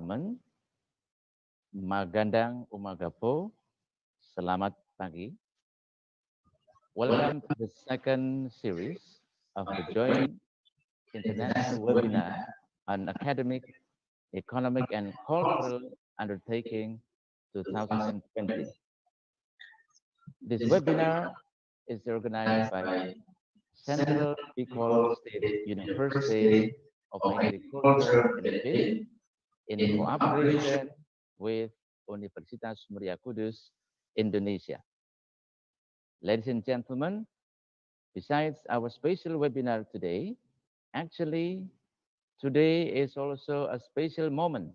gentlemen, magandang umaga po. Selamat pagi. Welcome to the second series of the joint international webinar on academic, economic, and cultural undertaking 2020. This webinar is organized by Central Bicol State University of Agriculture, Philippines, in cooperation with Universitas Muria Kudus, Indonesia. Ladies and gentlemen, besides our special webinar today, actually, today is also a special moment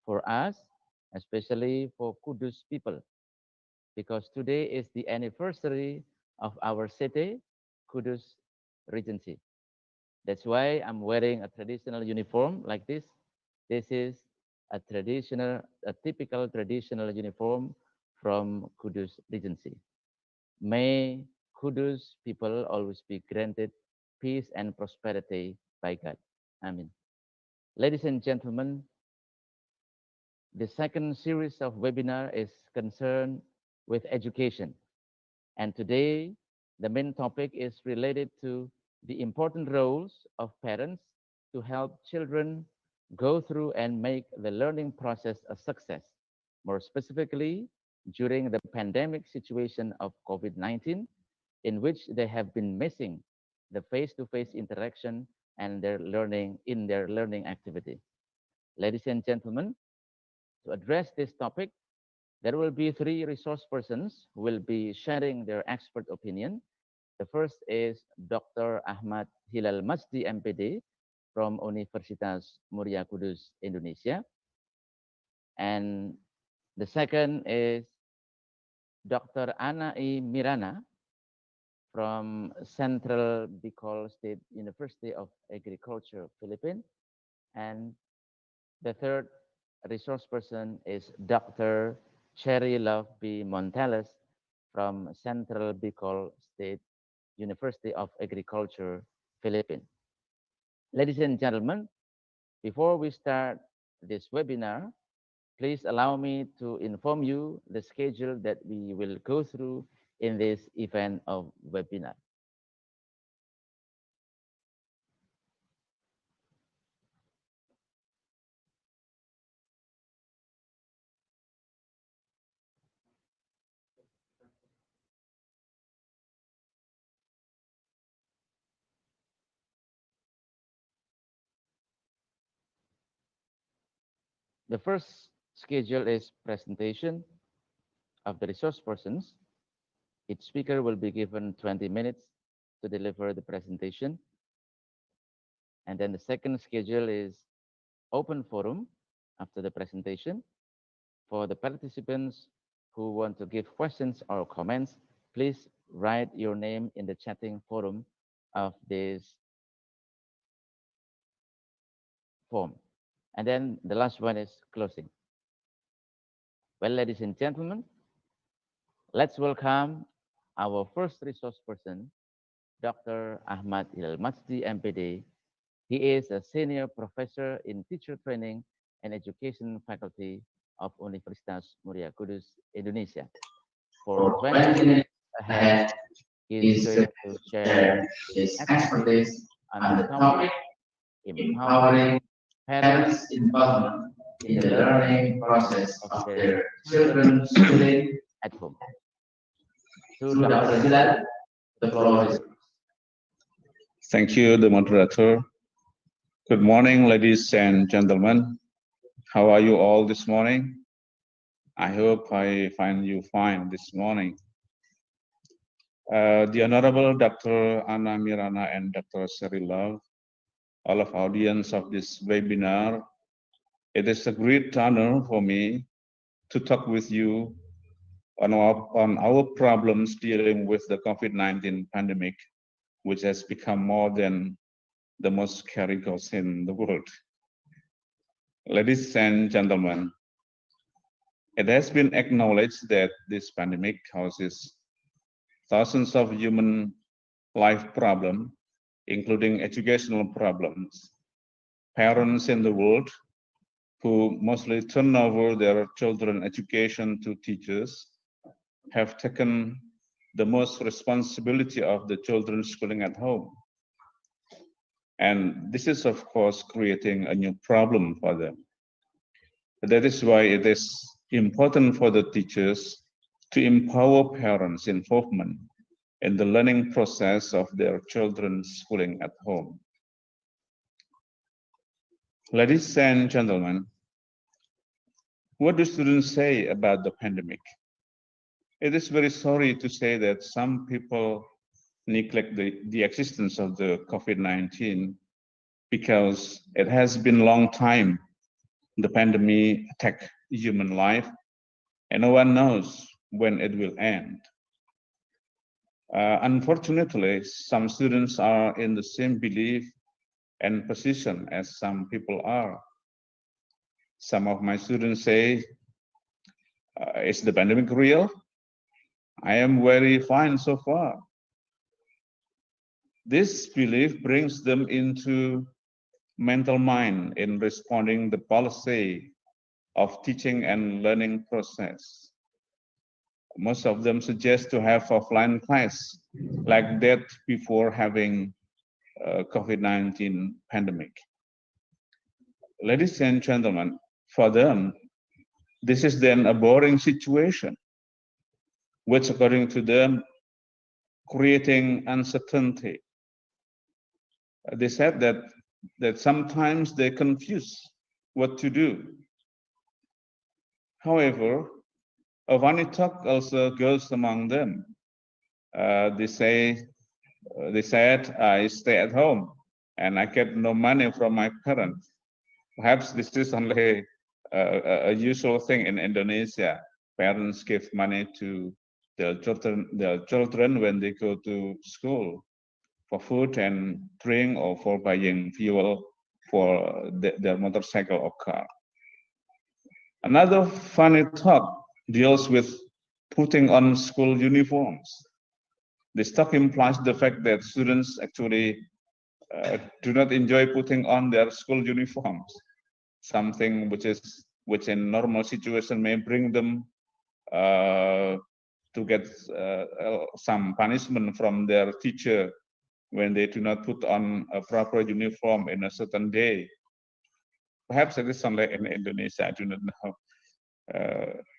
for us, especially for Kudus people, because today is the anniversary of our city, Kudus Regency. That's why I'm wearing a traditional uniform like this. This is a typical traditional uniform from Kudus Regency. May Kudus people always be granted peace and prosperity by God. Amen. Ladies and gentlemen, the second series of webinar is concerned with education. And today, the main topic is related to the important roles of parents to help children go through and make the learning process a success. More specifically, during the pandemic situation of COVID-19, in which they have been missing the face-to-face interaction and their learning activity. Ladies and gentlemen, to address this topic, there will be three resource persons who will be sharing their expert opinion. The first is Dr. Ahmad Hilal Masdi, MPD, from Universitas Muria Kudus, Indonesia. And the second is Dr. Ana E. Mirana from Central Bicol State University of Agriculture, Philippines. And the third resource person is Dr. Cherry Love B. Montales from Central Bicol State University of Agriculture, Philippines. Ladies and gentlemen, before we start this webinar, please allow me to inform you the schedule that we will go through in this event of webinar. The first schedule is presentation of the resource persons. Each speaker will be given 20 minutes to deliver the presentation. And then the second schedule is open forum after the presentation. For the participants who want to give questions or comments, please write your name in the chatting forum of this form. And then the last one is closing. Well, ladies and gentlemen, let's welcome our first resource person, Dr. Ahmad Hilal Masdi, MPD. He is a senior professor in teacher training and education faculty of Universitas Muria Kudus, Indonesia. For 20 minutes ahead, he is going to share his expertise on the topic, empowering parents' involvement in the learning process of their children schooling at home. To Dr. Hilal, the floor is yours. Thank you, the moderator. Good morning, ladies and gentlemen. How are you all this morning? I hope I find you fine this morning. The Honorable Dr. Ana Mirana and Dr. Seri Love, all of audience of this webinar, it is a great honor for me to talk with you on our problems dealing with the COVID-19 pandemic, which has become more than the most scary ghost in the world. Ladies and gentlemen, it has been acknowledged that this pandemic causes thousands of human life problems, including educational problems. Parents in the world who mostly turn over their children education to teachers, have taken the most responsibility of the children's schooling at home. And this is, of course, creating a new problem for them. That is why it is important for the teachers to empower parents' involvement in the learning process of their children's schooling at home. Ladies and gentlemen, what do students say about the pandemic? It is very sorry to say that some people neglect the existence of the COVID-19 because it has been a long time the pandemic attacked human life and no one knows when it will end. Unfortunately, some students are in the same belief and position as some people are. Some of my students say, is the pandemic real? I am very fine so far. This belief brings them into mental mind in responding the policy of teaching and learning process. Most of them suggest to have offline class like that before having COVID-19 pandemic. Ladies and gentlemen, for them, this is then a boring situation, which according to them, creating uncertainty. They said that sometimes they confuse what to do. However, a funny talk also goes among them. They said, I stay at home and I get no money from my parents. Perhaps this is only a usual thing in Indonesia. Parents give money to their children when they go to school for food and drink or for buying fuel for their motorcycle or car. Another funny talk deals with putting on school uniforms. This talk implies the fact that students actually do not enjoy putting on their school uniforms, something which in normal situation may bring them to get some punishment from their teacher when they do not put on a proper uniform in a certain day. Perhaps it is only in Indonesia, I do not know.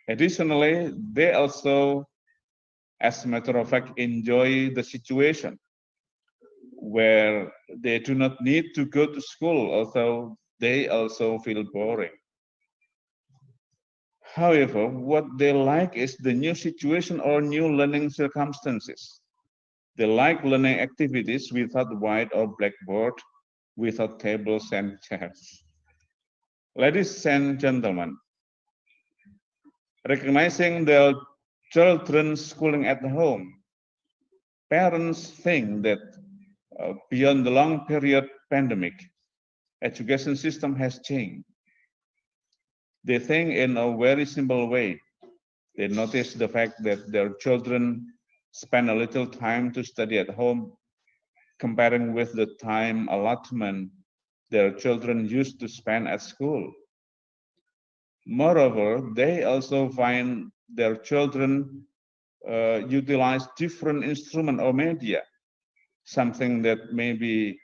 Additionally, they also, as a matter of fact, enjoy the situation where they do not need to go to school, although they also feel boring. However, what they like is the new situation or new learning circumstances. They like learning activities without white or blackboard, without tables and chairs. Ladies and gentlemen, recognizing their children's schooling at home, parents think that beyond the long period pandemic, education system has changed. They think in a very simple way. They notice the fact that their children spend a little time to study at home, comparing with the time allotment their children used to spend at school. Moreover, they also find their children utilize different instrument or media, something that may be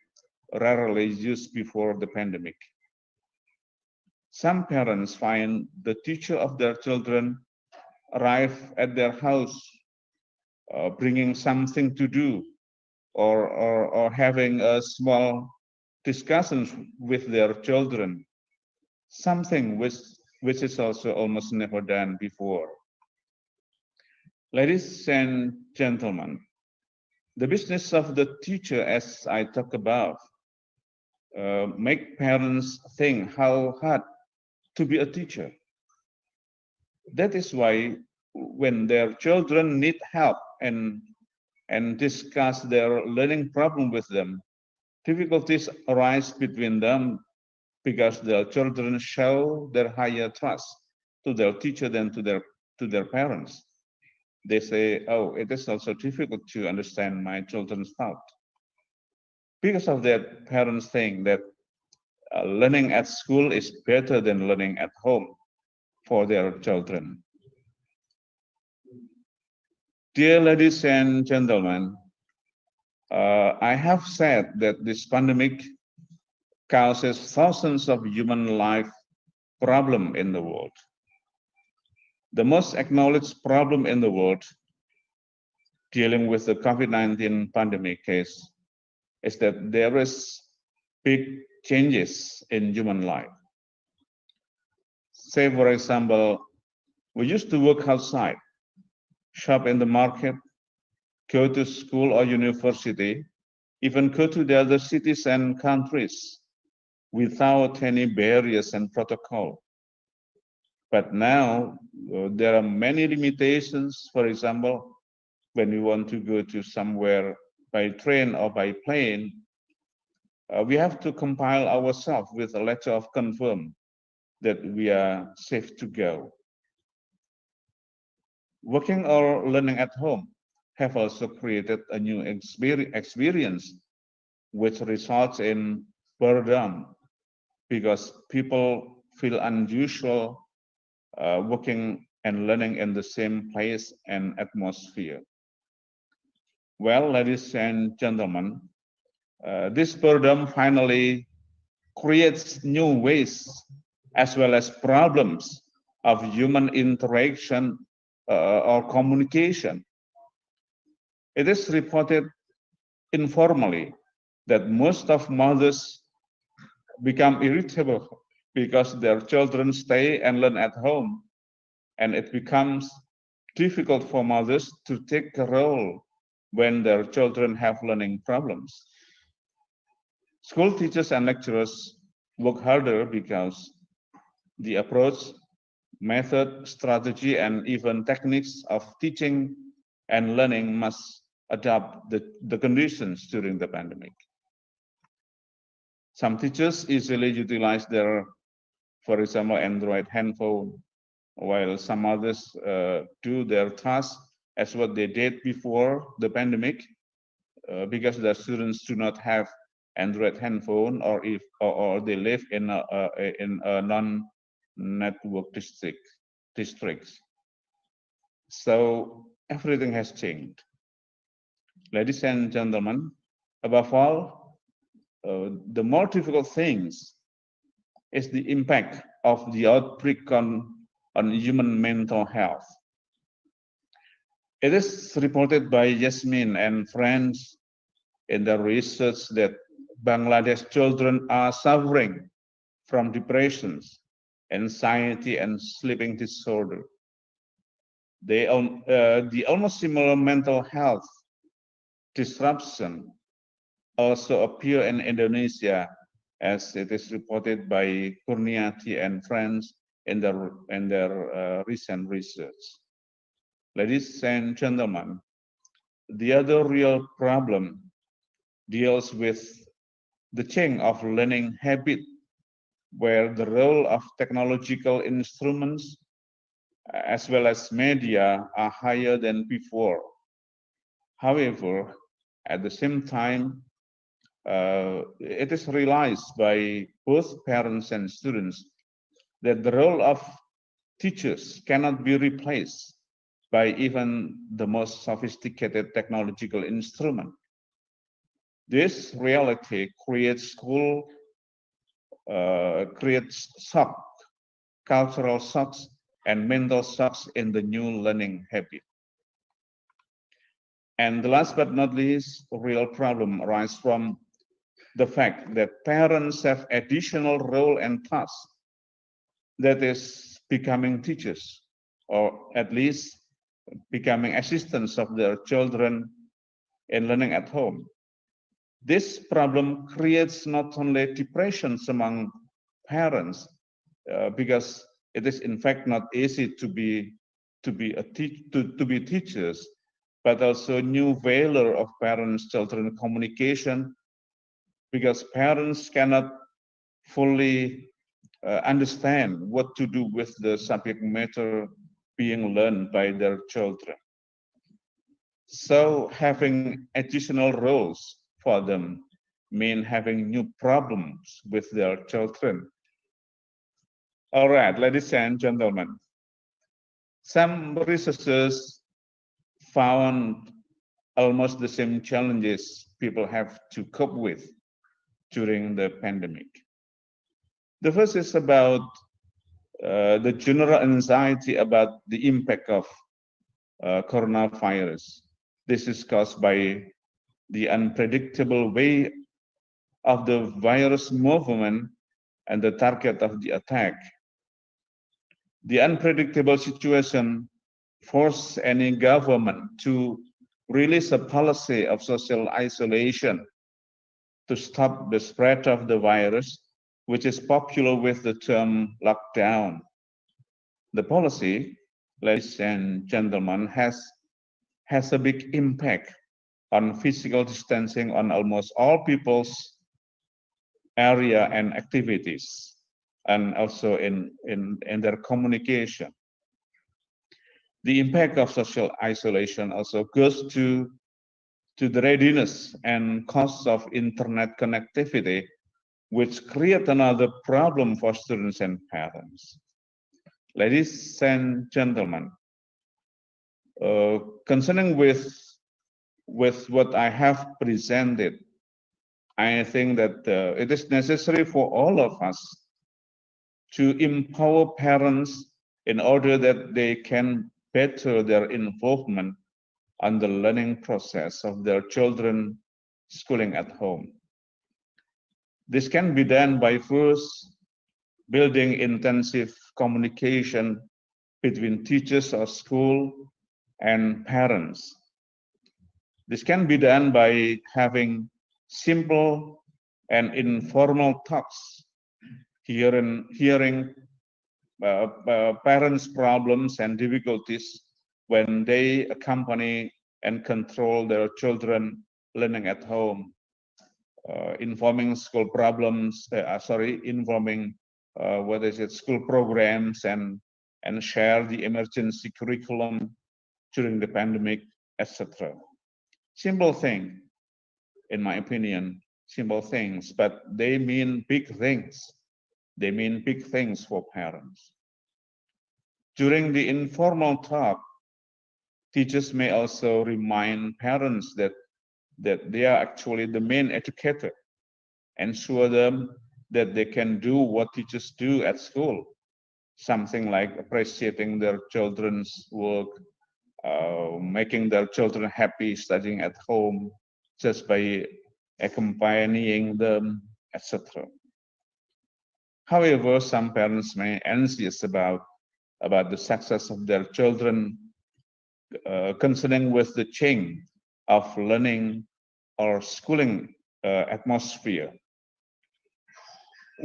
rarely used before the pandemic. Some parents find the teacher of their children arrive at their house bringing something to do or having a small discussions with their children, something which is also almost never done before. Ladies and gentlemen, the business of the teacher, as I talked about, make parents think how hard to be a teacher. That is why when their children need help and discuss their learning problem with them, difficulties arise between them because the children show their higher trust to their teacher than to their parents. They say, oh, it is also difficult to understand my children's thought. Because of that, parents think that learning at school is better than learning at home for their children. Dear ladies and gentlemen, I have said that this pandemic causes thousands of human life problems in the world. The most acknowledged problem in the world dealing with the COVID-19 pandemic case is that there is big changes in human life. Say, for example, we used to work outside, shop in the market, go to school or university, even go to the other cities and countries without any barriers and protocol. But now there are many limitations. For example, when we want to go to somewhere by train or by plane, we have to compile ourselves with a letter of confirm that we are safe to go. Working or learning at home have also created a new experience, which results in boredom because people feel unusual working and learning in the same place and atmosphere. Well, ladies and gentlemen, this boredom finally creates new ways as well as problems of human interaction or communication. It is reported informally that most of mothers become irritable because their children stay and learn at home, and it becomes difficult for mothers to take a role when their children have learning problems. School teachers and lecturers work harder because the approach, method, strategy, and even techniques of teaching and learning must adapt the conditions during the pandemic. Some teachers easily utilize their, for example, Android handphone, while some others do their tasks as what they did before the pandemic, because the students do not have Android handphone, or they live in a non-network districts. So everything has changed. Ladies and gentlemen, above all, the more difficult things is the impact of the outbreak on human mental health. It is reported by Yasmin and friends in their research that Bangladesh children are suffering from depressions, anxiety, and sleeping disorder. The almost similar mental health disruption also appear in Indonesia, as it is reported by Kurniati and friends in their recent research. Ladies and gentlemen, the other real problem deals with the change of learning habit, where the role of technological instruments as well as media are higher than before. However, at the same time, it is realized by both parents and students that the role of teachers cannot be replaced by even the most sophisticated technological instrument. This reality creates shock, cultural shocks, and mental shocks in the new learning habit. And the last but not least, real problem arises from the fact that parents have additional role and task, that is becoming teachers, or at least becoming assistants of their children in learning at home. This problem creates not only depressions among parents, because it is in fact not easy to be teachers, but also new failure of parents-children communication, because parents cannot fully understand what to do with the subject matter being learned by their children. So having additional roles for them mean having new problems with their children. All right, ladies and gentlemen, some researchers found almost the same challenges people have to cope with during the pandemic. The first is about the general anxiety about the impact of coronavirus. This is caused by the unpredictable way of the virus movement and the target of the attack. The unpredictable situation forced any government to release a policy of social isolation to stop the spread of the virus, which is popular with the term lockdown. The policy, ladies and gentlemen, has a big impact on physical distancing on almost all people's area and activities, and also in their communication. The impact of social isolation also goes to the readiness and costs of internet connectivity, which create another problem for students and parents. Ladies and gentlemen, concerning with what I have presented, I think that it is necessary for all of us to empower parents in order that they can better their involvement on the learning process of their children schooling at home. This can be done by first building intensive communication between teachers or school and parents. This can be done by having simple and informal talks, hearing parents' problems and difficulties when they accompany and control their children learning at home, informing school problems, informing what is it, school programs, and share the emergency curriculum during the pandemic, etc. Simple thing, in my opinion, simple things, but they mean big things. They mean big things for parents. During the informal talk, teachers may also remind parents that they are actually the main educator, ensure them that they can do what teachers do at school, something like appreciating their children's work, making their children happy studying at home just by accompanying them, etc. However, some parents may anxious about the success of their children, concerning with the change of learning or schooling atmosphere.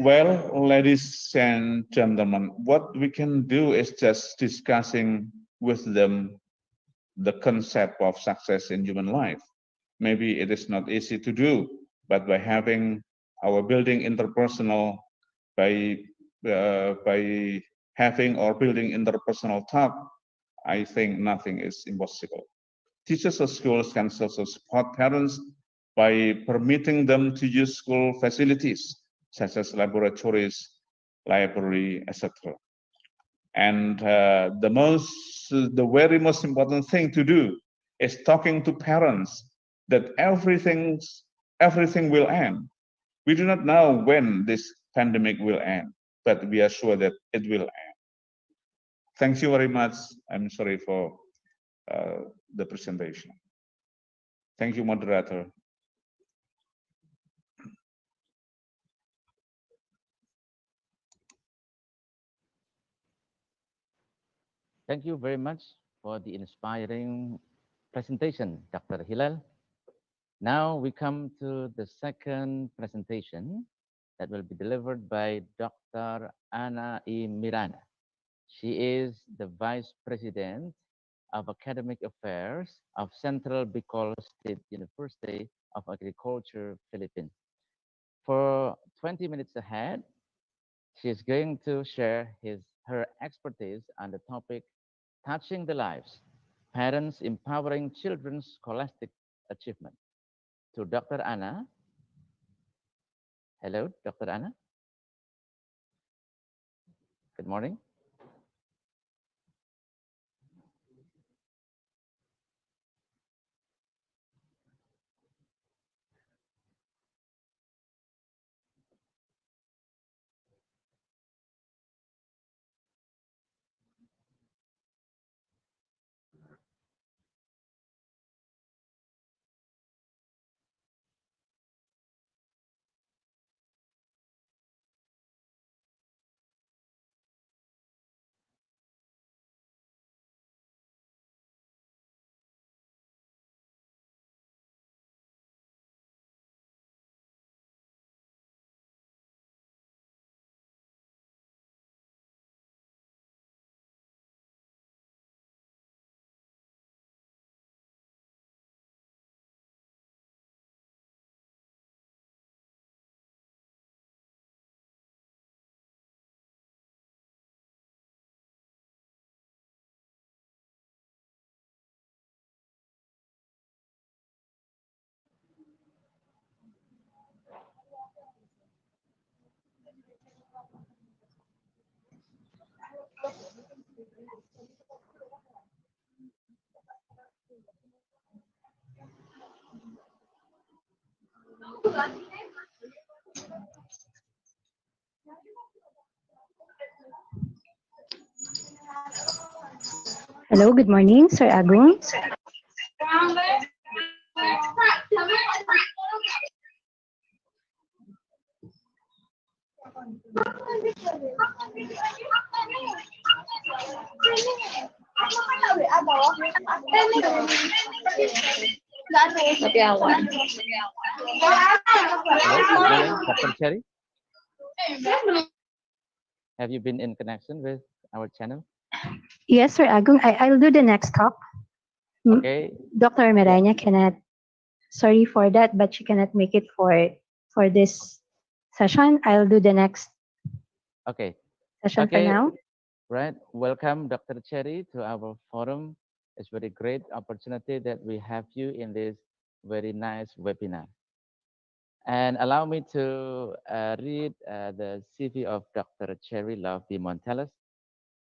Well, ladies and gentlemen, what we can do is just discussing with them the concept of success in human life. Maybe it is not easy to do, but by having our building interpersonal, by having or building interpersonal talk, I think nothing is impossible. Teachers or schools can also support parents by permitting them to use school facilities such as laboratories, library, etc. And the very most important thing to do is talking to parents that everything will end. We do not know when this pandemic will end, but we are sure that it will end. Thank you very much. I'm sorry for the presentation. Thank you, moderator. Thank you very much for the inspiring presentation, Dr. Hilal. Now we come to the second presentation that will be delivered by Dr. Ana E. Miranda. She is the Vice President of Academic Affairs of Central Bicol State University of Agriculture, Philippines. For 20 minutes ahead, she is going to share her expertise on the topic Touching the Lives, Parents Empowering Children's Scholastic Achievement. To Dr. Anna, Hello, Dr. Anna. Good morning. Hello, good morning, Sir Agung. Hello, good morning, Dr. Cherry. Have you been in connection with our channel? Yes, Sir Agung, I'll do the next talk. Okay. Dr. Yeah. Miranya cannot, sorry for that, but she cannot make it for this session. I'll do the next Okay. session for Okay. now. Right. Welcome, Dr. Cherry, to our forum. It's very great opportunity that we have you in this very nice webinar. And allow me to read the CV of Dr. Cherry Love B. Montelas.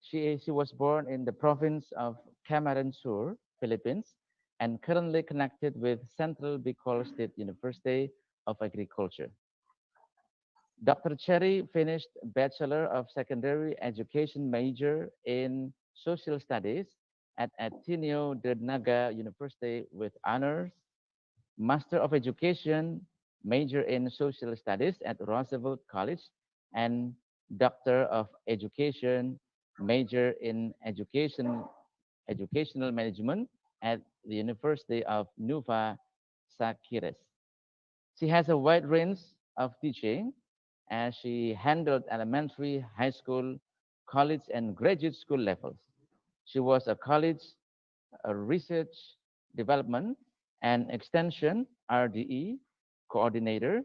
She was born in the province of Camarines Sur, Philippines, and currently connected with Central Bicol State University of Agriculture. Dr. Cherry finished Bachelor of Secondary Education major in Social Studies at Ateneo de Naga University with honors, Master of Education major in Social Studies at Roosevelt College, and Doctor of Education major in Educational Management at the University of Nueva Saquires. She has a wide range of teaching as she handled elementary, high school, college, and graduate school levels. She was a college research development and extension RDE coordinator,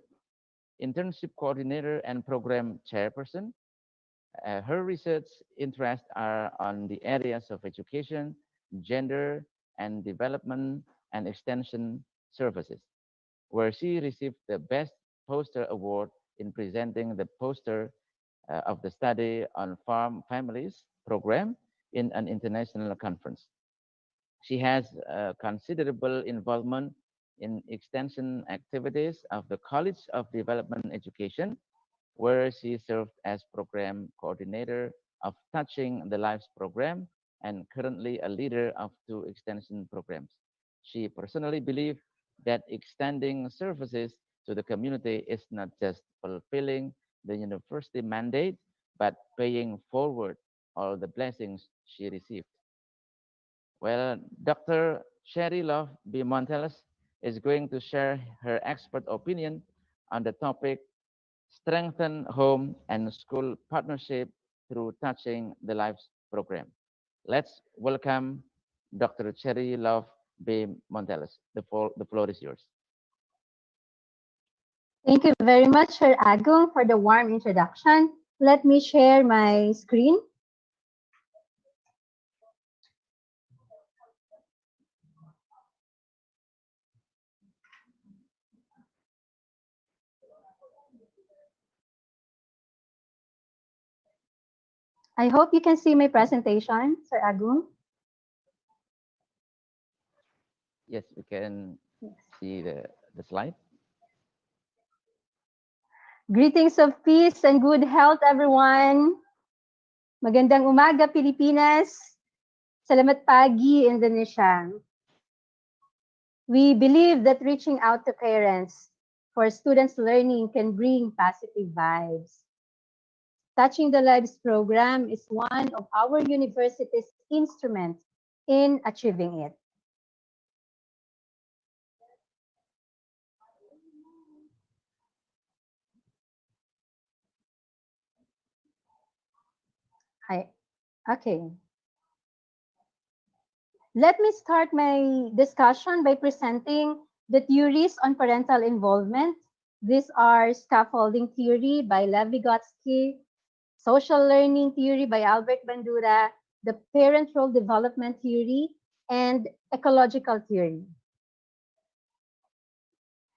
internship coordinator, and program chairperson. Her research interests are on the areas of education, gender, and development and extension services, where she received the Best Poster Award in presenting the poster of the study on farm families program in an international conference. She has considerable involvement in extension activities of the College of Development Education, where she served as program coordinator of Touching the Lives program and currently a leader of two extension programs. She personally believes that extending services to the community is not just fulfilling the university mandate, but paying forward all the blessings she received. Well, Dr. Sherry Love B. Montelas is going to share her expert opinion on the topic strengthen home and school partnership through Touching the Lives program. Let's welcome Dr. Cherry Love B. Montelas. The floor is yours. Thank you very much, Sir Agung, for the warm introduction. Let me share my screen. I hope you can see my presentation, Sir Agung. Yes, we can see the slide. Greetings of peace and good health, everyone. Magandang umaga, Pilipinas. Salamat pagi, Indonesia. We believe that reaching out to parents for students' learning can bring positive vibes. Touching the Lives program is one of our university's instruments in achieving it. Okay. Let me start my discussion by presenting the theories on parental involvement. These are scaffolding theory by Lev Vygotsky, social learning theory by Albert Bandura, the parent role development theory, and ecological theory.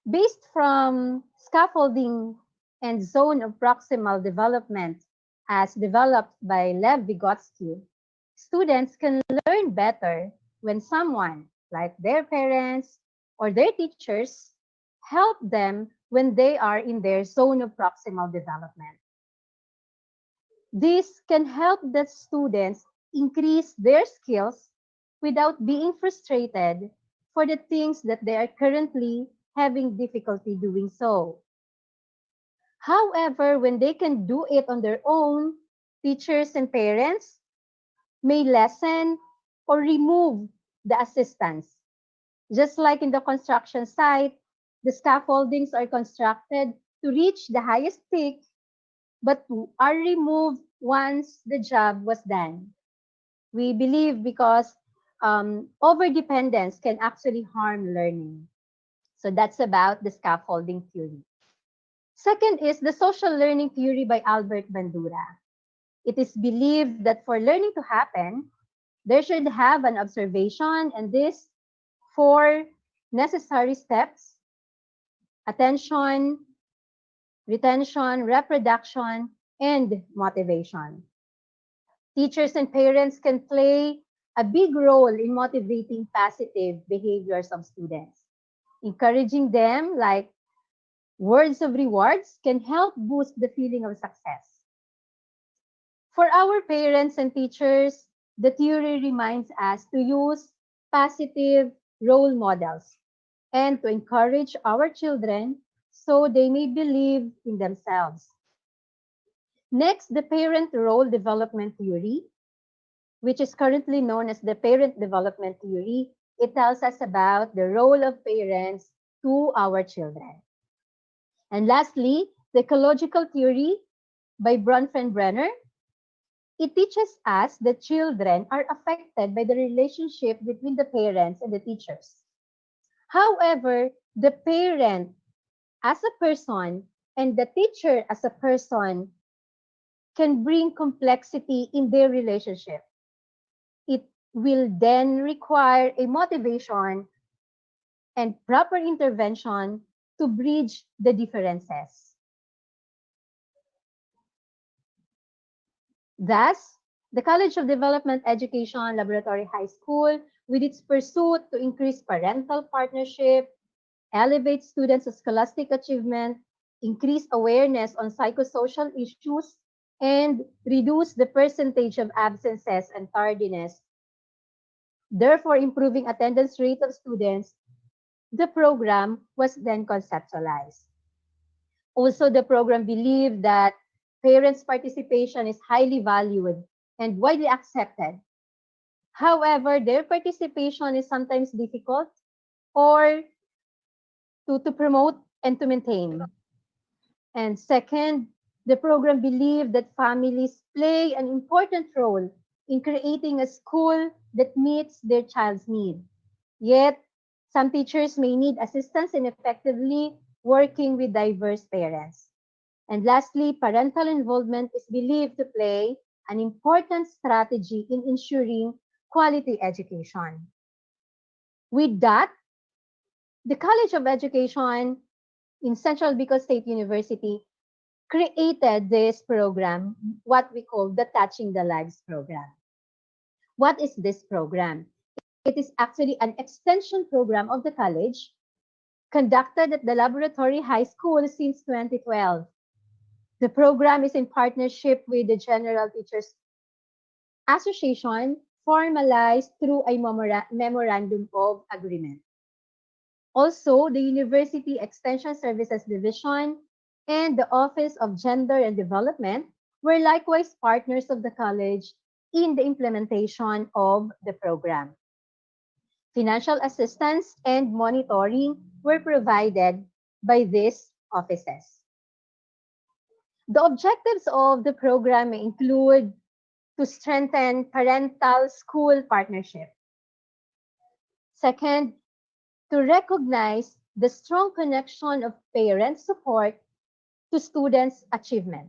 Based from scaffolding and zone of proximal development as developed by Lev Vygotsky, students can learn better when someone, like their parents or their teachers, help them when they are in their zone of proximal development. This can help the students increase their skills without being frustrated for the things that they are currently having difficulty doing so. However, when they can do it on their own, teachers and parents may lessen or remove the assistance. Just like in the construction site, the scaffoldings are constructed to reach the highest peak, but are removed once the job was done. We believe because overdependence can actually harm learning. So that's about the scaffolding theory. Second is the social learning theory by Albert Bandura. It is believed that for learning to happen, there should have an observation and these four necessary steps: attention, retention, reproduction, and motivation. Teachers and parents can play a big role in motivating positive behaviors of students. Encouraging them, like words of rewards, can help boost the feeling of success. For our parents and teachers, the theory reminds us to use positive role models and to encourage our children so they may believe in themselves. Next, the parent role development theory, which is currently known as the parent development theory. It tells us about the role of parents to our children. And lastly, the ecological theory by Bronfenbrenner. It teaches us that children are affected by the relationship between the parents and the teachers. However, the parent as a person and the teacher as a person can bring complexity in their relationship. It will then require a motivation and proper intervention to bridge the differences. Thus, the College of Development Education Laboratory High School, with its pursuit to increase parental partnership, elevate students' scholastic achievement, increase awareness on psychosocial issues, and reduce the percentage of absences and tardiness, therefore improving attendance rate of students, the program was then conceptualized. Also, the program believed that parents' participation is highly valued and widely accepted. However, their participation is sometimes difficult or to promote and to maintain. And second, the program believed that families play an important role in creating a school that meets their child's need. Yet, some teachers may need assistance in effectively working with diverse parents. And lastly, parental involvement is believed to play an important strategy in ensuring quality education. With that, the College of Education in Central Bicol State University created this program, what we call the Touching the Lives program. What is this program? It is actually an extension program of the college conducted at the Laboratory High School since 2012. The program is in partnership with the General Teachers Association, formalized through a memorandum of agreement. Also, the University Extension Services Division and the Office of Gender and Development were likewise partners of the college in the implementation of the program. Financial assistance and monitoring were provided by these offices. The objectives of the program include to strengthen parental-school partnership. Second, to recognize the strong connection of parent support to students' achievement.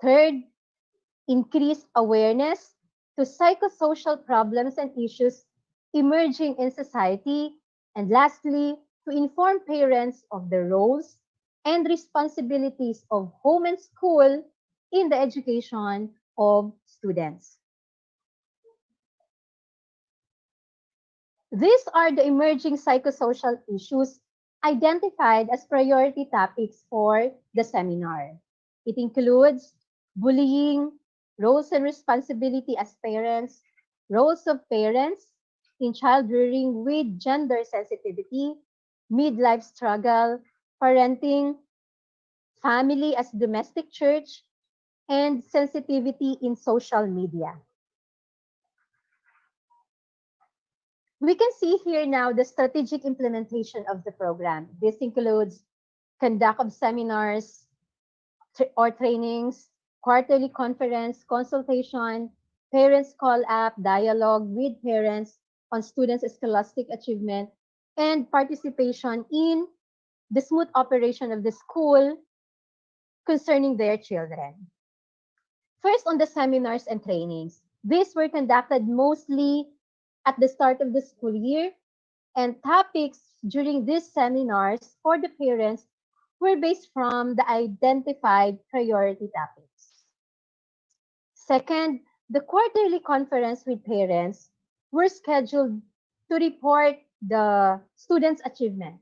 Third, increase awareness to psychosocial problems and issues emerging in society. And lastly, to inform parents of the roles and responsibilities of home and school in the education of students. These are the emerging psychosocial issues identified as priority topics for the seminar. It includes bullying, roles and responsibility as parents, roles of parents in child rearing with gender sensitivity, midlife struggle, parenting, family as domestic church, and sensitivity in social media. We can see here now the strategic implementation of the program. This includes conduct of seminars or trainings, quarterly conference, consultation, parents call-up, dialogue with parents on students' scholastic achievement, and participation in the smooth operation of the school concerning their children. First, on the seminars and trainings. These were conducted mostly at the start of the school year, and topics during these seminars for the parents were based from the identified priority topics. Second, the quarterly conference with parents were scheduled to report the students' achievement.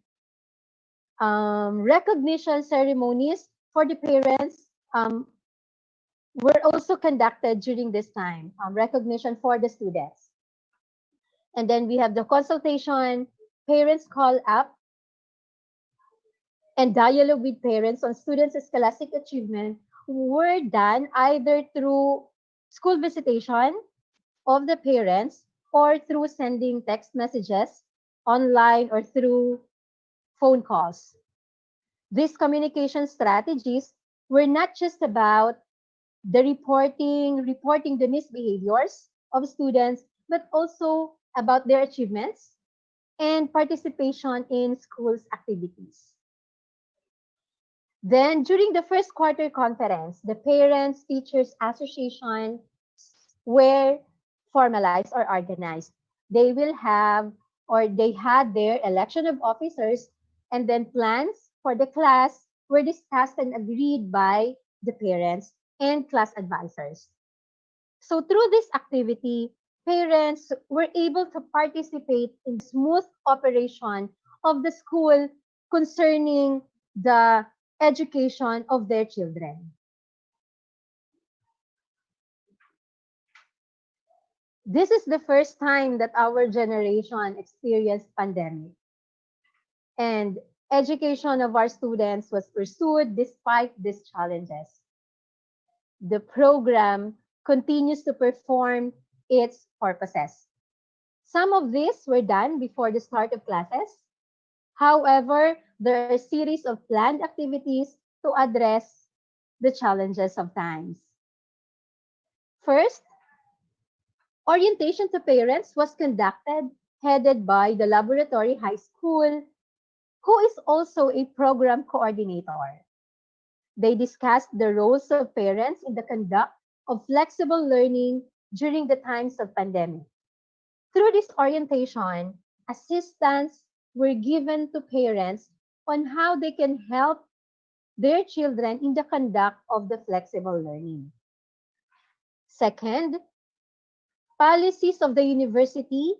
Recognition ceremonies for the parents were also conducted during this time, recognition for the students. And then we have the consultation, parents call up, and dialogue with parents on students' scholastic achievement were done either through school visitation of the parents or through sending text messages online or through phone calls. These communication strategies were not just about the reporting the misbehaviors of students, but also about their achievements and participation in schools activities. Then, during the first quarter conference, the Parents Teachers Association were formalized or organized. They will have or they had their election of officers, and then plans for the class were discussed and agreed by the parents and class advisors. So through this activity, parents were able to participate in the smooth operation of the school concerning the education of their children. This is the first time that our generation experienced pandemic. And education of our students was pursued despite these challenges. The program continues to perform its purposes. Some of these were done before the start of classes. However, there are a series of planned activities to address the challenges of times. First, orientation to parents was conducted, headed by the Laboratory High School, who is also a program coordinator. They discussed the roles of parents in the conduct of flexible learning during the times of pandemic. Through this orientation, assistance were given to parents on how they can help their children in the conduct of the flexible learning. Second, policies of the university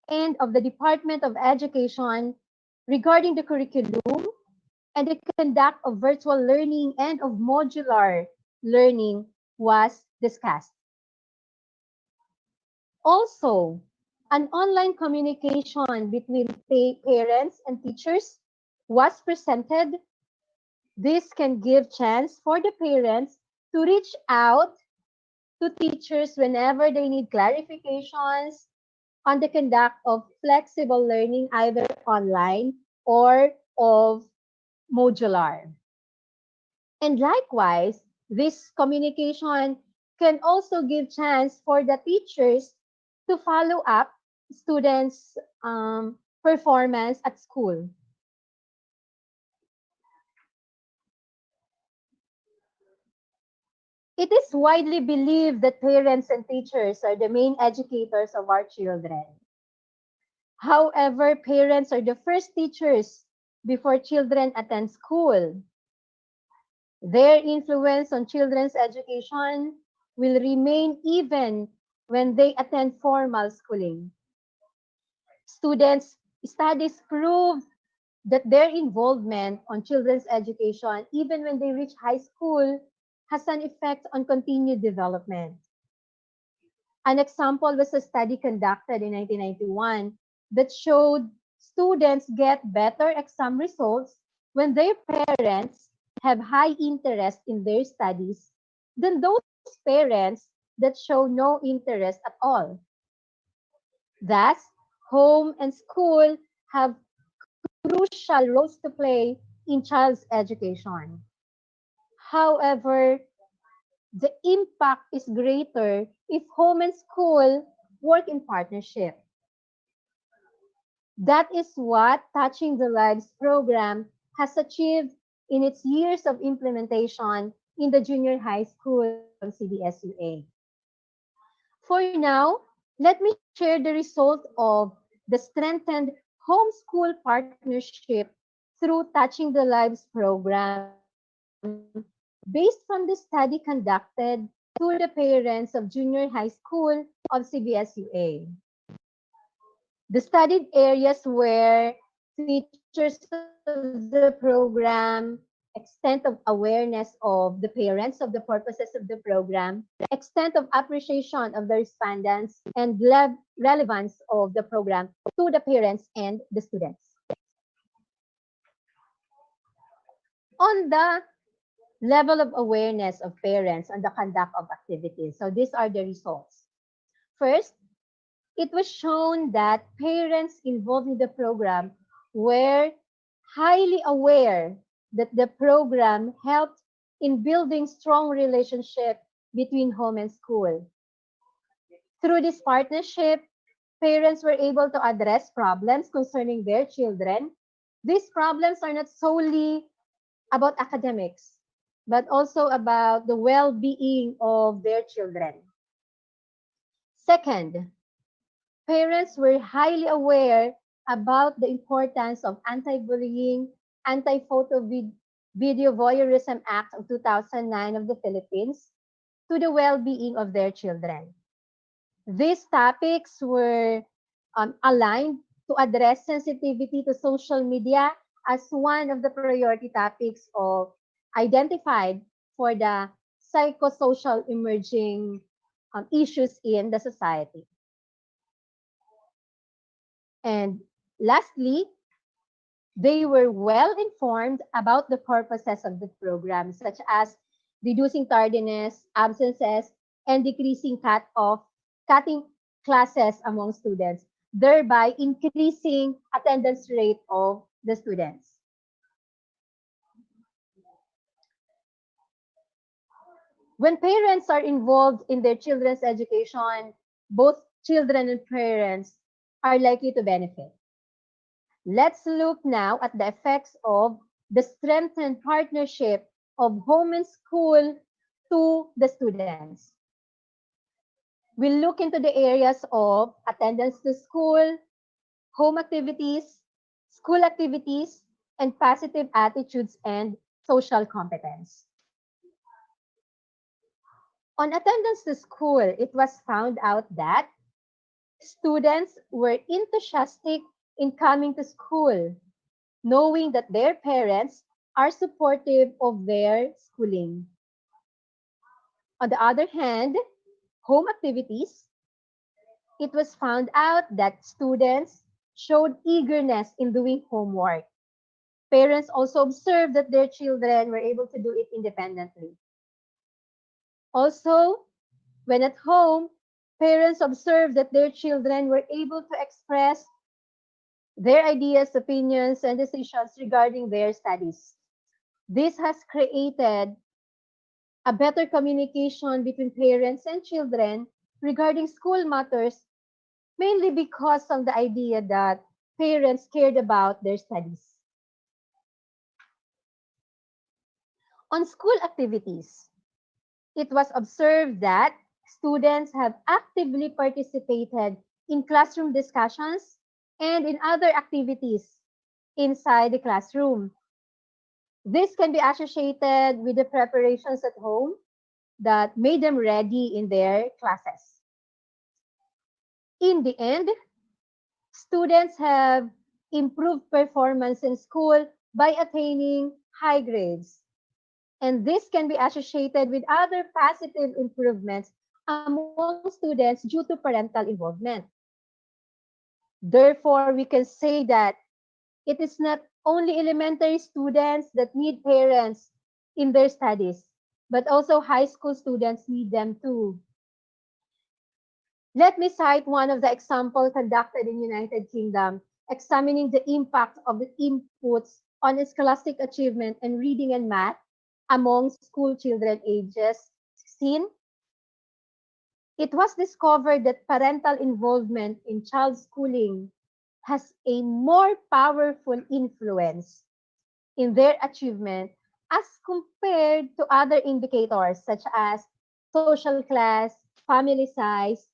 and of the Department of Education regarding the curriculum and the conduct of virtual learning and of modular learning was discussed. Also, an online communication between parents and teachers was presented. This can give chance for the parents to reach out to teachers whenever they need clarifications on the conduct of flexible learning, either online or of modular. And likewise, this communication can also give chance for the teachers to follow up students' performance at school. It is widely believed that parents and teachers are the main educators of our children. However, parents are the first teachers before children attend school. Their influence on children's education will remain even when they attend formal schooling. Studies prove that their involvement on children's education, even when they reach high school, has an effect on continued development. An example was a study conducted in 1991 that showed students get better exam results when their parents have high interest in their studies than those parents that show no interest at all. Thus, home and school have crucial roles to play in child's education. However, the impact is greater if home and school work in partnership. That is what Touching the Lives program has achieved in its years of implementation in the junior high school of CBSUA. For now, let me share the result of the strengthened homeschool partnership through Touching the Lives program based from the study conducted to the parents of junior high school of CBSUA. The studied areas were features of the program, extent of awareness of the parents of the purposes of the program, extent of appreciation of the respondents, and relevance of the program to the parents and the students. On the level of awareness of parents on the conduct of activities, so these are the results. First, it was shown that parents involved in the program were highly aware that the program helped in building strong relationship between home and school. Through this partnership, parents were able to address problems concerning their children. These problems are not solely about academics, but also about the well-being of their children. Second, parents were highly aware about the importance of Anti-Bullying, Anti-Photo Video Voyeurism Act of 2009 of the Philippines to the well-being of their children. These topics were aligned to address sensitivity to social media as one of the priority topics of identified for the psychosocial emerging issues in the society. And lastly, they were well informed about the purposes of the program, such as reducing tardiness, absences, and decreasing cutting classes among students, thereby increasing attendance rate of the students. When parents are involved in their children's education, both children and parents are likely to benefit. Let's look now at the effects of the strengthened partnership of home and school to the students. We'll look into the areas of attendance to school, home activities, school activities, and positive attitudes and social competence. On attendance to school, it was found out that students were enthusiastic in coming to school, knowing that their parents are supportive of their schooling. On the other hand, home activities, it was found out that students showed eagerness in doing homework. Parents also observed that their children were able to do it independently. Also, when at home, parents observed that their children were able to express their ideas, opinions, and decisions regarding their studies. This has created a better communication between parents and children regarding school matters, mainly because of the idea that parents cared about their studies. On school activities, it was observed that students have actively participated in classroom discussions and in other activities inside the classroom. This can be associated with the preparations at home that made them ready in their classes. In the end, students have improved performance in school by attaining high grades. And this can be associated with other positive improvements among students due to parental involvement. Therefore, we can say that it is not only elementary students that need parents in their studies, but also high school students need them too. Let me cite one of the examples conducted in United Kingdom, examining the impact of the inputs on scholastic achievement in reading and math among school children ages 16. It was discovered that parental involvement in child schooling has a more powerful influence in their achievement as compared to other indicators such as social class, family size,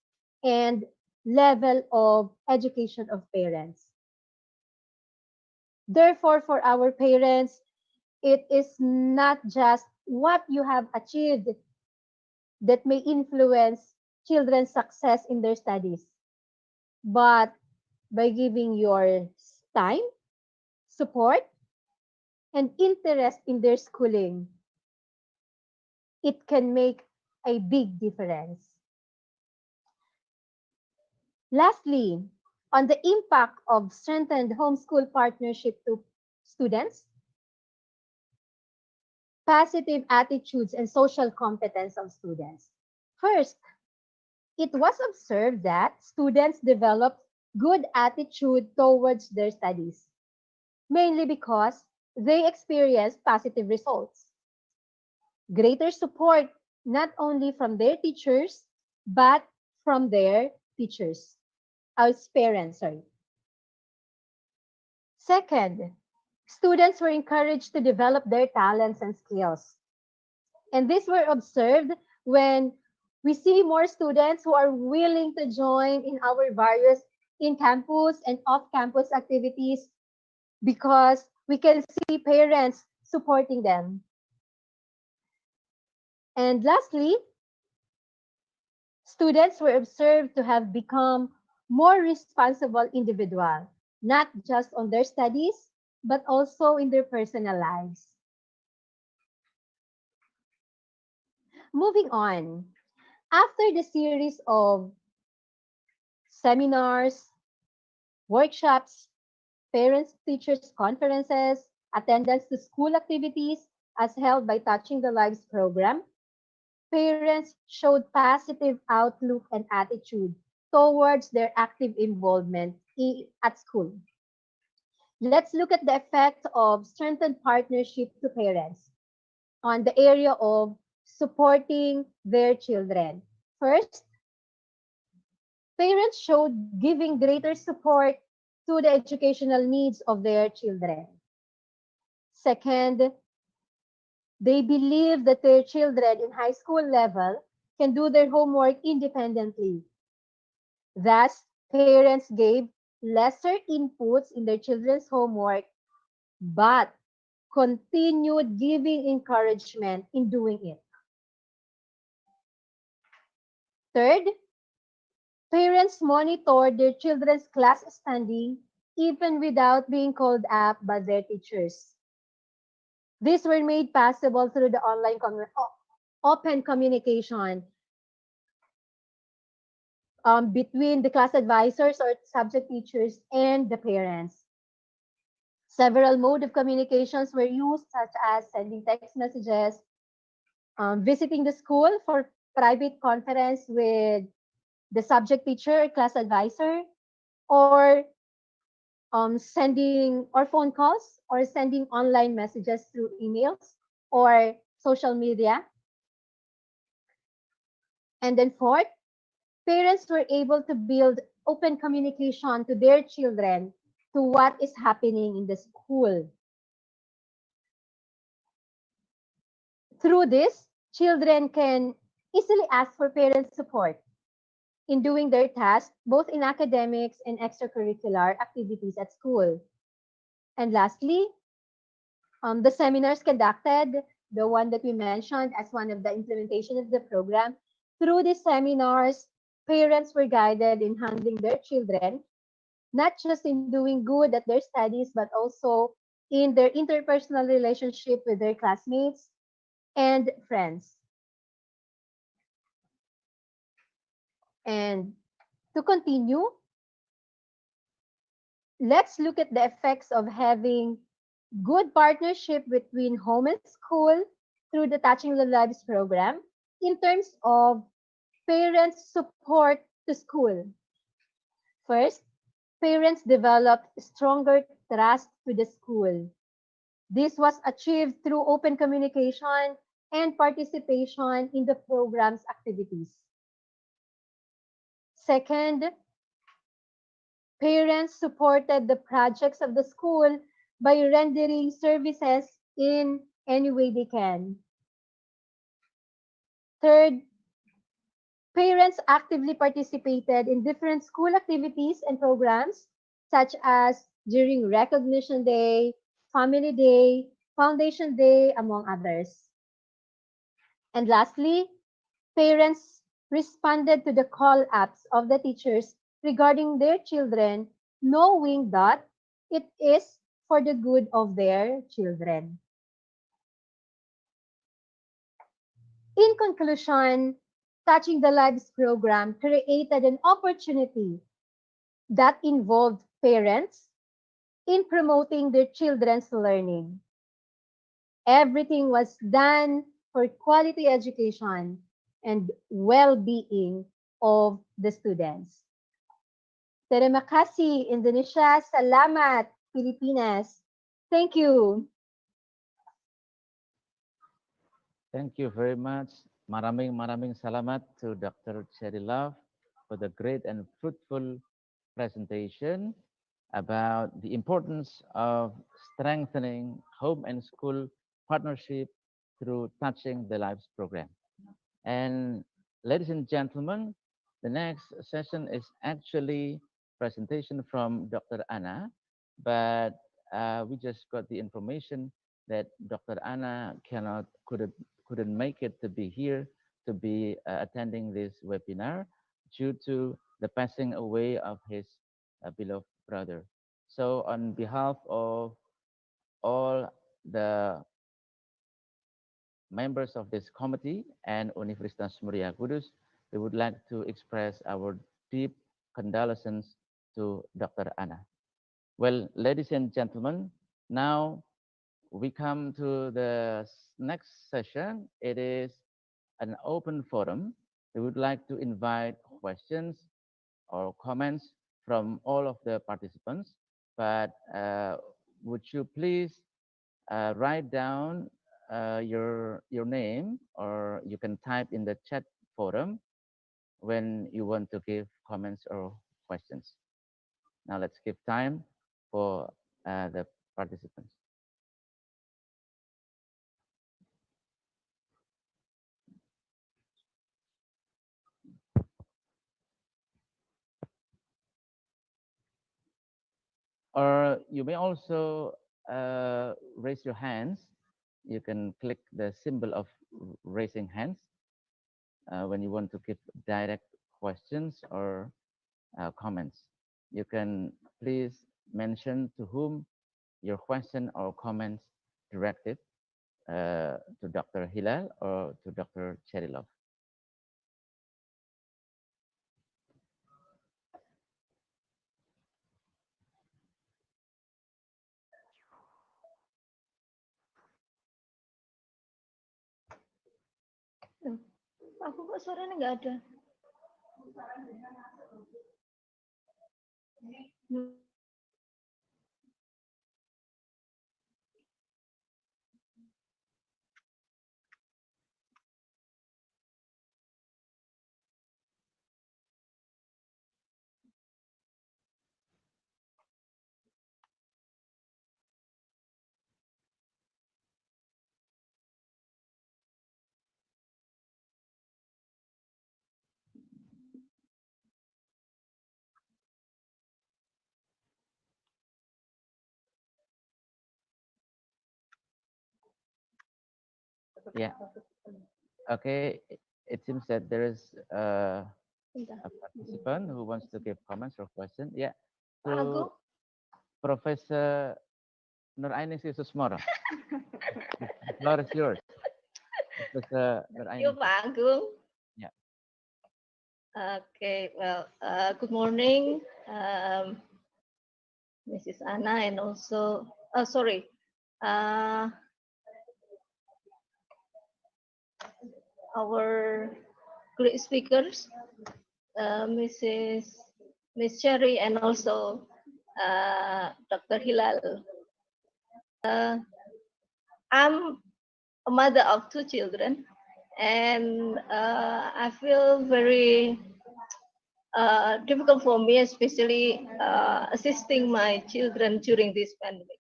and level of education of parents. Therefore, for our parents, it is not just what you have achieved that may influence children's success in their studies, but by giving your time, support, and interest in their schooling, it can make a big difference. Lastly, on the impact of strengthened homeschool partnership to students, positive attitudes and social competence of students. First, it was observed that students developed good attitude towards their studies, mainly because they experienced positive results. Greater support not only from their teachers, but from their teachers, as parents, sorry. Second, students were encouraged to develop their talents and skills. And these were observed when we see more students who are willing to join in our various in-campus and off-campus activities because we can see parents supporting them. And lastly, students were observed to have become more responsible individuals, not just on their studies, but also in their personal lives. Moving on, after the series of seminars, workshops, parents teachers conferences, attendance to school activities as held by Touching the Lives program, parents showed positive outlook and attitude towards their active involvement at school. Let's look at the effect of strengthened partnership to parents on the area of supporting their children. First, parents showed giving greater support to the educational needs of their children. Second, they believe that their children in high school level can do their homework independently. Thus, parents gave lesser inputs in their children's homework, but continued giving encouragement in doing it. Third, parents monitor their children's class standing even without being called up by their teachers. These were made possible through the open communication between the class advisors or subject teachers and the parents. Several modes of communications were used, such as sending text messages, visiting the school for private conference with the subject teacher or class advisor, or sending or phone calls, or sending online messages through emails or social media. And then fourth, parents were able to build open communication to their children to what is happening in the school. Through this, children can easily ask for parent support in doing their tasks, both in academics and extracurricular activities at school. And lastly, the seminars conducted, the one that we mentioned as one of the implementation of the program, through these seminars, parents were guided in handling their children, not just in doing good at their studies, but also in their interpersonal relationship with their classmates and friends. And to continue, let's look at the effects of having good partnership between home and school through the Touching the Lives program in terms of parents' support to school. First, parents developed stronger trust to the school. This was achieved through open communication and participation in the program's activities. Second, parents supported the projects of the school by rendering services in any way they can. Third, parents actively participated in different school activities and programs, such as during Recognition Day, Family Day, Foundation Day, among others. And lastly, parents responded to the call-ups of the teachers regarding their children, knowing that it is for the good of their children. In conclusion, Touching the Lives program created an opportunity that involved parents in promoting their children's learning. Everything was done for quality education and well-being of the students. Terima kasih, Indonesia. Salamat, Pilipinas. Thank you. Thank you very much. Maraming salamat to Dr. Cherry Love for the great and fruitful presentation about the importance of strengthening home and school partnership through Touching the Lives program. And ladies and gentlemen, the next session is actually presentation from Dr. Anna, but we just got the information that Dr. Anna couldn't make it to be here to be attending this webinar due to the passing away of his beloved brother. So on behalf of all the members of this committee and Universitas Muria Kudus, we would like to express our deep condolences to Dr. Anna. Well, ladies and gentlemen, now we come to the next session. It is an open forum. We would like to invite questions or comments from all of the participants, but would you please write down your name, or you can type in the chat forum when you want to give comments or questions. Now let's give time for the participants. Or you may also raise your hands, you can click the symbol of raising hands when you want to give direct questions or comments. You can please mention to whom your question or comments directed to Dr. Hilal or to Dr. Cherilov. Aku kok suaranya nggak ada. Yeah. Okay. It seems that there is a participant who wants to give comments or question. Yeah. Pak Agung? To Professor Nuraining Susmoro. The floor is yours. Professor Yuk Nuraining. Pak Agung. Yeah. Okay, well, good morning, Mrs. Anna, and also, our great speakers, Miss Cherry, and also Dr. Hilal. I'm a mother of 2 children, and I feel very difficult for me, especially assisting my children during this pandemic.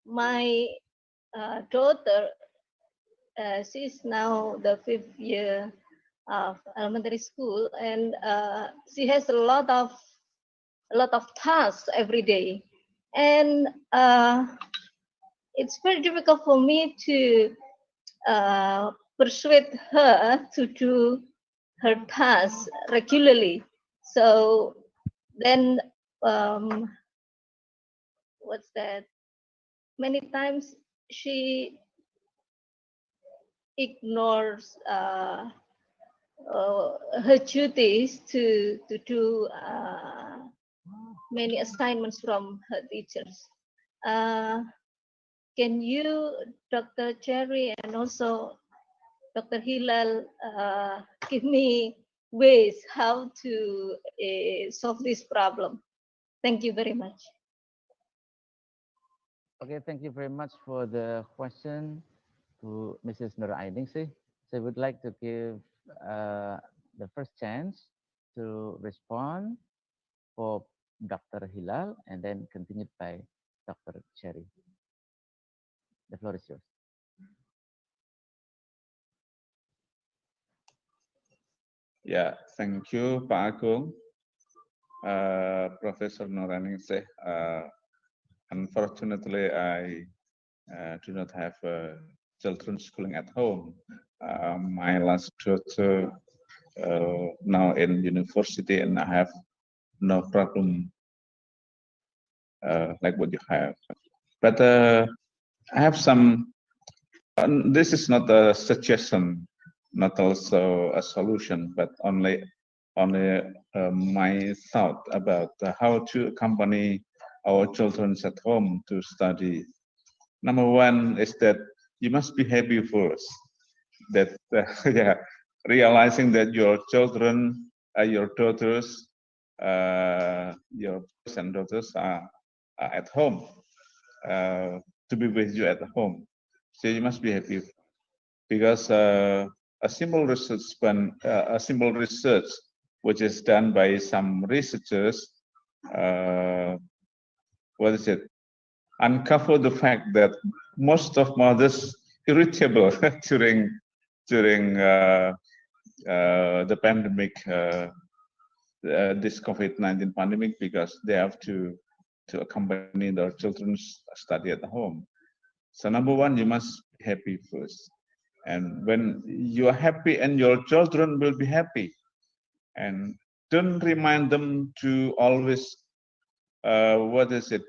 My daughter, she's now the 5th year of elementary school, and she has a lot of tasks every day, and it's very difficult for me to persuade her to do her tasks regularly. So then, what's that? Many times she ignores her duties to do many assignments from her teachers. Can you, Dr. Cherry, and also Dr. Hilal, give me ways how to solve this problem? Thank you very much. Okay, thank you very much for the question to Mrs. Nuraining. So I would like to give the first chance to respond for Dr. Hilal and then continued by Dr. Cherry. The floor is yours. Yeah, thank you, Pak Agung. Professor Nuraining. Unfortunately, I do not have children schooling at home. My last daughter now in university, and I have no problem like what you have. But I have some. This is not a suggestion, not also a solution, but only my thought about how to accompany our children at home to study. Number one is that you must be happy first. That yeah, realizing that your children, your daughters, your sons and daughters are at home to be with you at home. So you must be happy because a simple research which is done by some researchers, uncover the fact that most of mothers irritable during the pandemic, this COVID-19 pandemic, because they have to to accompany their children's study at home. So number one, you must be happy first. And when you are happy and your children will be happy, and don't remind them to always,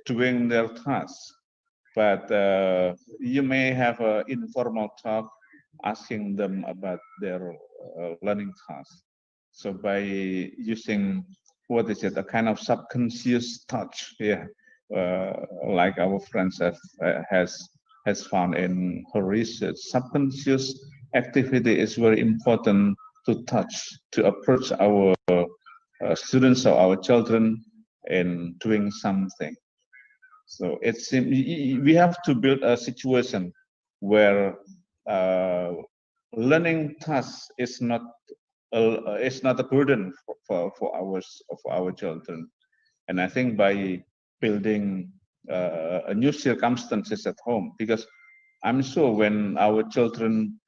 doing their tasks. But you may have an informal talk asking them about their learning tasks. So by using, a kind of subconscious touch, yeah, like our friends has found in her research, subconscious activity is very important to touch, to approach our students or our children in doing something. So we have to build a situation where learning tasks is not a burden for our children. And I think by building a new circumstances at home, because I'm sure when our children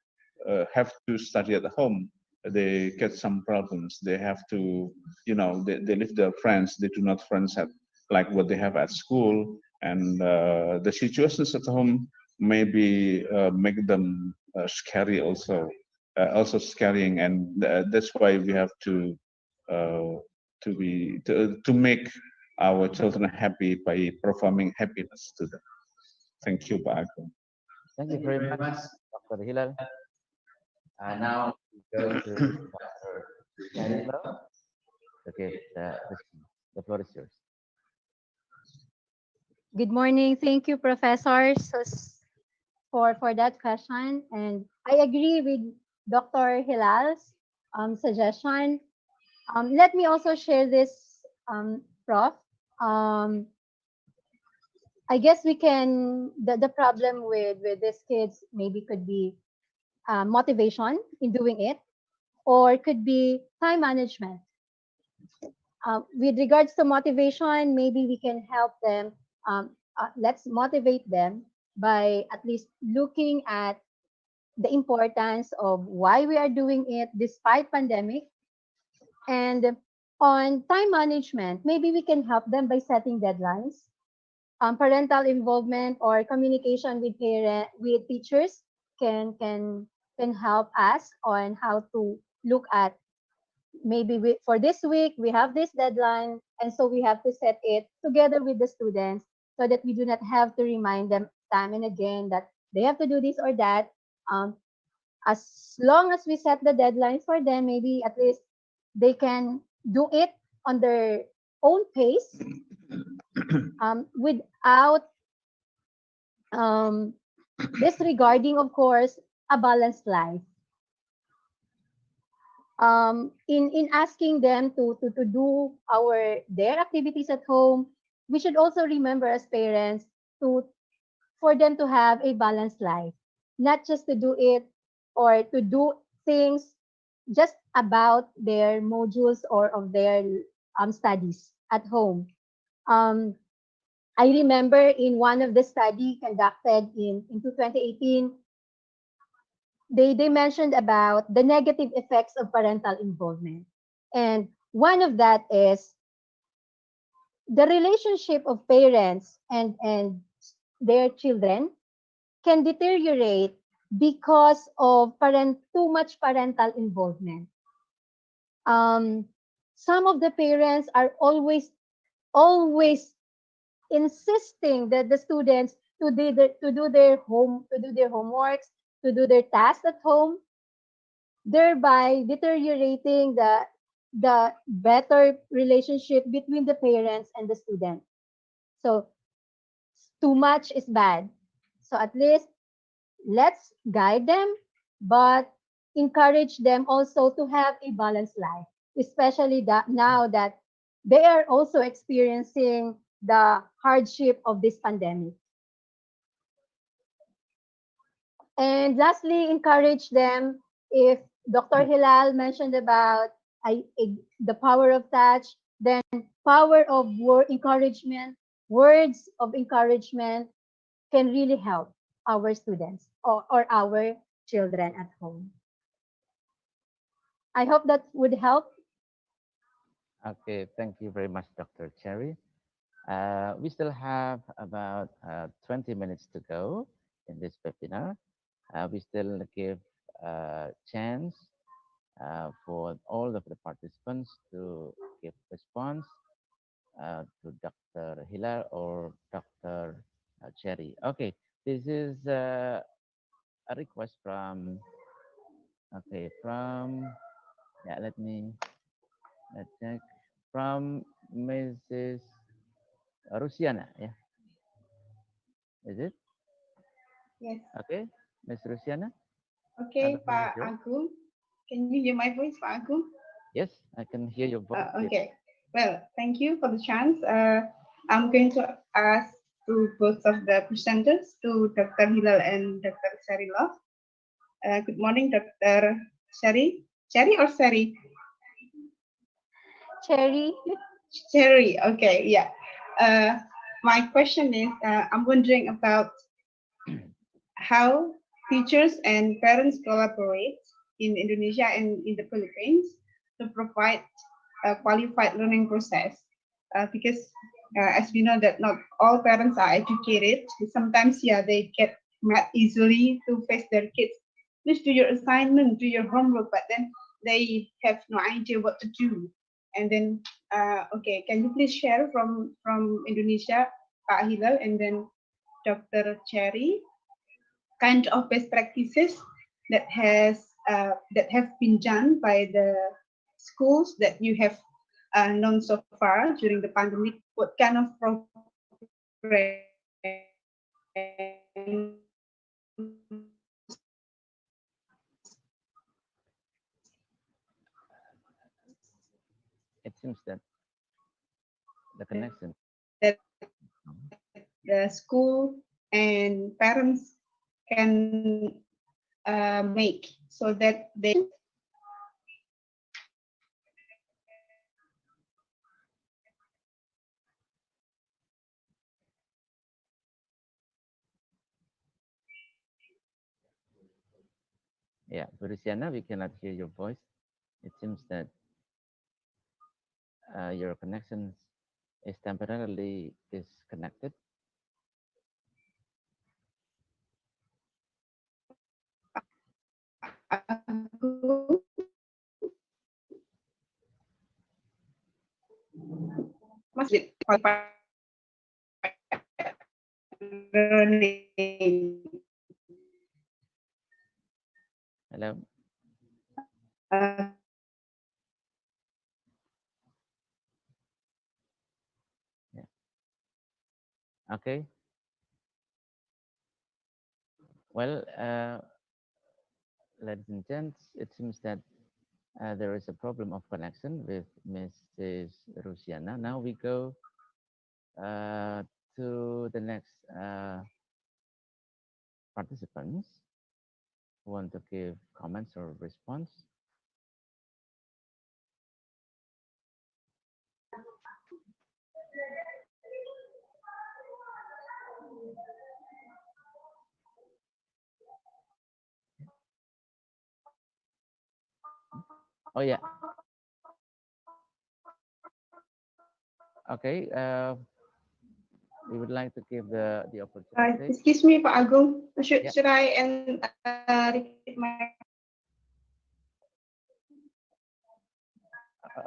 have to study at home, they get some problems. They have to, they leave their friends. They do not friends have like what they have at school, and the situations at home maybe make them scary also, also scaring, and that's why we have uh, to make our children happy by performing happiness to them. Thank you, Pak Agung. Thank you very much, Dr. Hilal. Now we go to Dr. Cherry Love. Okay, the floor is yours. Good morning. Thank you, professors, for that question. And I agree with Dr. Hilal's suggestion. Let me also share this, Prof. I guess we can, the problem with these kids maybe could be motivation in doing it, or could be time management. With regards to motivation, maybe we can help them. Let's motivate them by at least looking at the importance of why we are doing it despite pandemic. And on time management, maybe we can help them by setting deadlines. Parental involvement or communication with teachers can help us on how to look at, maybe for this week we have this deadline, and so we have to set it together with the students so that we do not have to remind them time and again that they have to do this or that. As long as we set the deadlines for them, maybe at least they can do it on their own pace, without disregarding, of course, a balanced life. In asking them to do their activities at home, we should also remember as parents for them to have a balanced life, not just to do it or to do things just about their modules or of their studies at home. I remember in one of the study conducted into 2018, they mentioned about the negative effects of parental involvement. And one of that is the relationship of parents and their children can deteriorate because of too much parental involvement. Some of the parents are always insisting that the students to do their homeworks, to do their tasks at home, thereby deteriorating the better relationship between the parents and the student. So too much is bad. So at least let's guide them, but encourage them also to have a balanced life, especially that now that they are also experiencing the hardship of this pandemic. And lastly, encourage them. If Dr. Hilal mentioned about the power of touch, then power of encouragement, words of encouragement can really help our students or our children at home. I hope that would help. Okay, thank you very much, Dr. Cherry. We still have about 20 minutes to go in this webinar. We still give a chance for all of the participants to give response to Dr. Hilar or Dr. Cherry. Okay, this is a request from, okay, from, yeah, let's check, from Mrs. Rusiana, yeah, is it? Yes. Okay, Ms. Rusiana, the Okay, floor is Pak yours. Agung. Can you hear my voice, Pak Agung? Yes, I can hear your voice. Okay. Well, thank you for the chance. I'm going to ask to both of the presenters, to Dr. Hilal and Dr. Sari Love. Good morning, Dr. Sari. Sari or Sari? Cherry. Sari. Okay, yeah. My question is, I'm wondering about how teachers and parents collaborate in Indonesia and in the Philippines to provide a qualified learning process. Because as we know that not all parents are educated. Sometimes, yeah, they get mad easily to face their kids. Please do your assignment, do your homework, but then they have no idea what to do. And then, okay, can you please share from Indonesia, Pak Hilal, and then Dr. Cherry, kind of best practices that have been done by the schools that you have known so far during the pandemic? What kind of It seems that the connection. that the school and parents can make so that they Yeah, Luciana, we cannot hear your voice. It seems that your connection is temporarily disconnected. must be qualified learning. Hello. Uh, Yeah. Okay. Well, ladies and gents, it seems that there is a problem of connection with Mrs. Rusiana. Now we go uh, to the next participants who want to give comments or response. Oh yeah. Okay. We would like to give the opportunity. excuse me, Pak Agung. Yeah. Should I repeat my?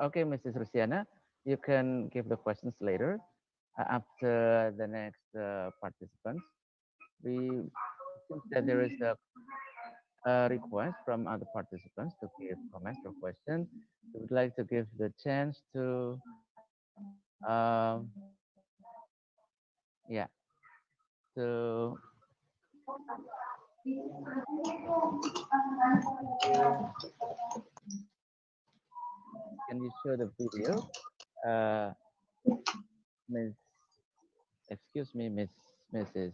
Okay, Mrs. Rusiana, you can give the questions later after the next participants. We think that there is a request from other participants to give comments or questions. We would like to give the chance to, um, yeah, to can you show the video, Miss? Excuse me, Mrs.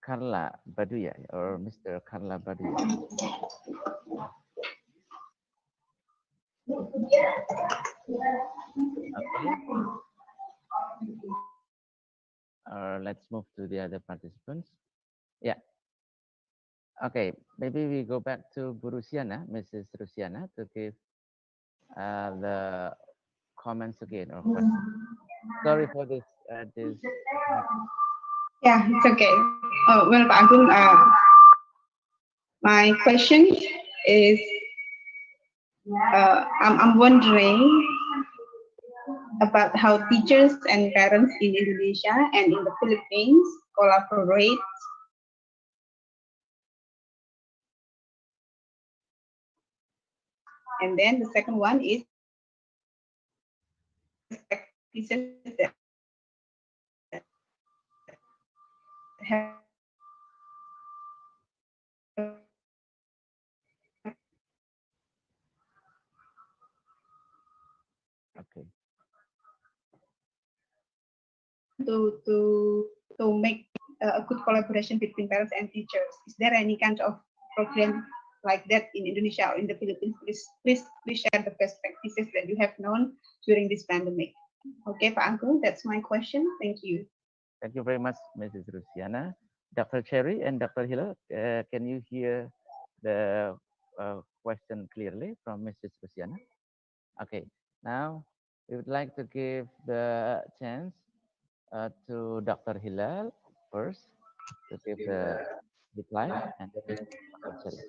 Carla Baduya or Mr. Carla Baduya. Okay. Let's move to the other participants. Yeah. Okay. Maybe we go back to Bu Rusiana, Mrs. Rusiana, to give the comments again or questions? Sorry for this. Yeah, it's okay. Oh, well, Pak Agung, my question is, I'm wondering about how teachers and parents in Indonesia and in the Philippines collaborate. And then the second one is practices that have Okay. to make a good collaboration between parents and teachers. Is there any kind of program like that in Indonesia or in the Philippines? Please share the best practices that you have known during this pandemic. Okay, Pak Angkung, that's my question. Thank you. Thank you very much, Mrs. Rusiana. Dr. Cherry and Dr. Hila, can you hear the question clearly from Mrs. Rusiana? Okay, now we would like to give the chance to Dr. Hilal first to give the reply, and then Dr. Cherry.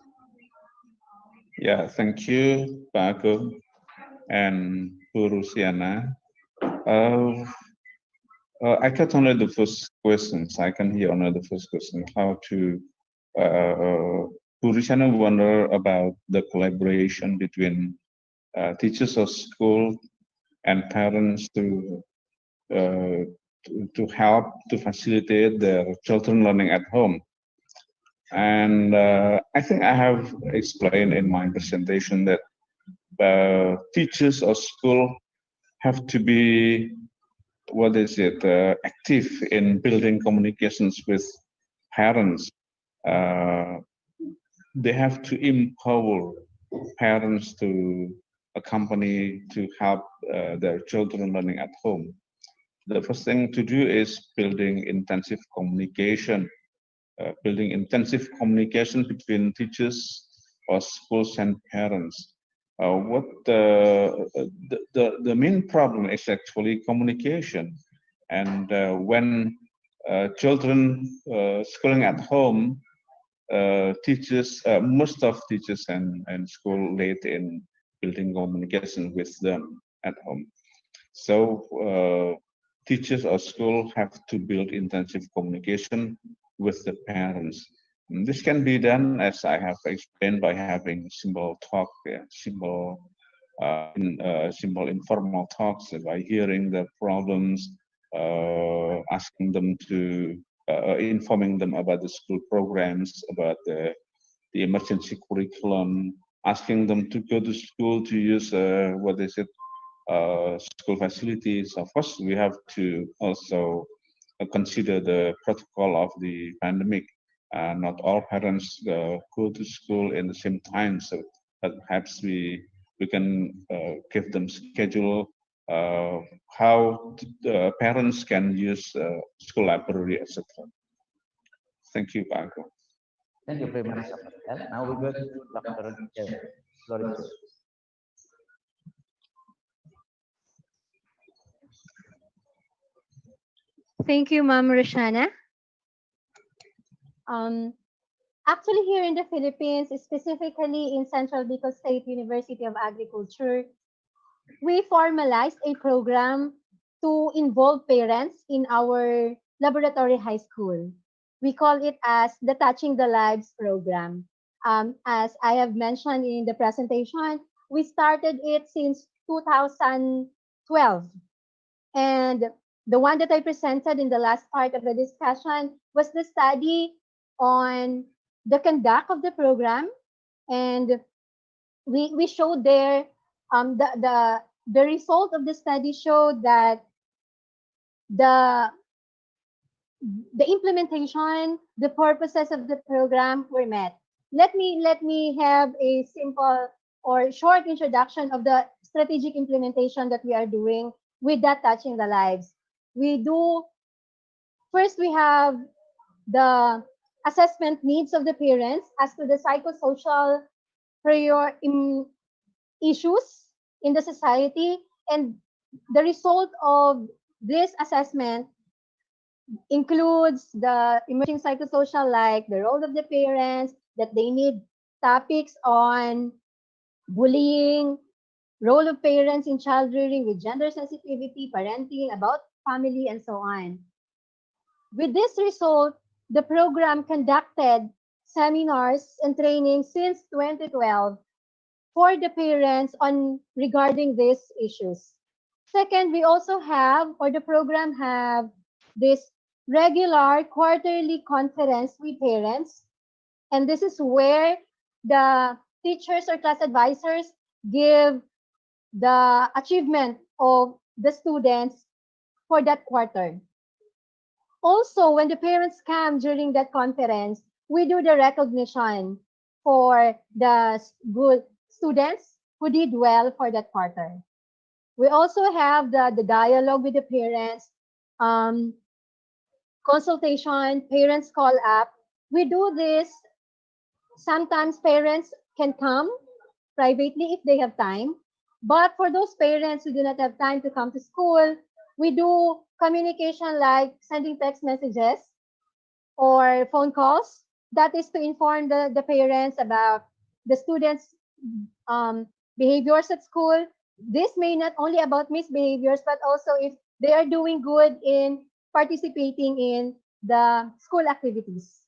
Yeah, thank you, Pak Agung and Bu Rusiana. I got only the first questions. I can hear only the first question. How to Bu Rusiana wonder about the collaboration between teachers of school and parents uh, to help to facilitate their children learning at home. And I think I have explained in my presentation that teachers of school have to be, active in building communications with parents. They have to empower parents to accompany to help their children learning at home. The first thing to do is building intensive communication between teachers or schools and parents. What the main problem is actually communication, and when children schooling at home, most of teachers and school late in building communication with them at home. So teachers or school have to build intensive communication with the parents. And this can be done, as I have explained, by having simple talk, simple informal talks, by hearing their problems, asking them to, informing them about the school programs, about the emergency curriculum, asking them to go to school to use school facilities. Of course, we have to also consider the protocol of the pandemic. Not all parents go to school in the same time, so perhaps we can give them schedule how the parents can use school library, etc. Thank you, Pak Angkung. Thank you very much, Dr. Hilal. Now we go to Dr. Cherry. Floor is yours. Thank you, Ma'am Roshana. Actually, here in the Philippines, specifically in Central Bicol State University of Agriculture, we formalized a program to involve parents in our laboratory high school. We call it as the Touching the Lives program. As I have mentioned in the presentation, we started it since 2012. And the one that I presented in the last part of the discussion was the study on the conduct of the program. And we showed there the result of the study showed that the implementation, the purposes of the program were met. Let me have a simple or short introduction of the strategic implementation that we are doing with that Touching the Lives. First we have the assessment needs of the parents as to the psychosocial issues in the society, and the result of this assessment includes the emerging psychosocial, like the role of the parents, that they need topics on bullying, role of parents in child rearing with gender sensitivity, parenting, about family, and so on. With this result, the program conducted seminars and training since 2012 for the parents on regarding these issues. Second, we also have, or the program have, this regular quarterly conference with parents. And this is where the teachers or class advisors give the achievement of the students for that quarter. Also, when the parents come during that conference, we do the recognition for the good students who did well for that quarter. We also have the dialogue with the parents, um, consultation, parents call up. We do this. Sometimes parents can come privately if they have time. But for those parents who do not have time to come to school, we do communication like sending text messages or phone calls. That is to inform the parents about the students' behaviors at school. This may not only about misbehaviors, but also if they are doing good in participating in the school activities.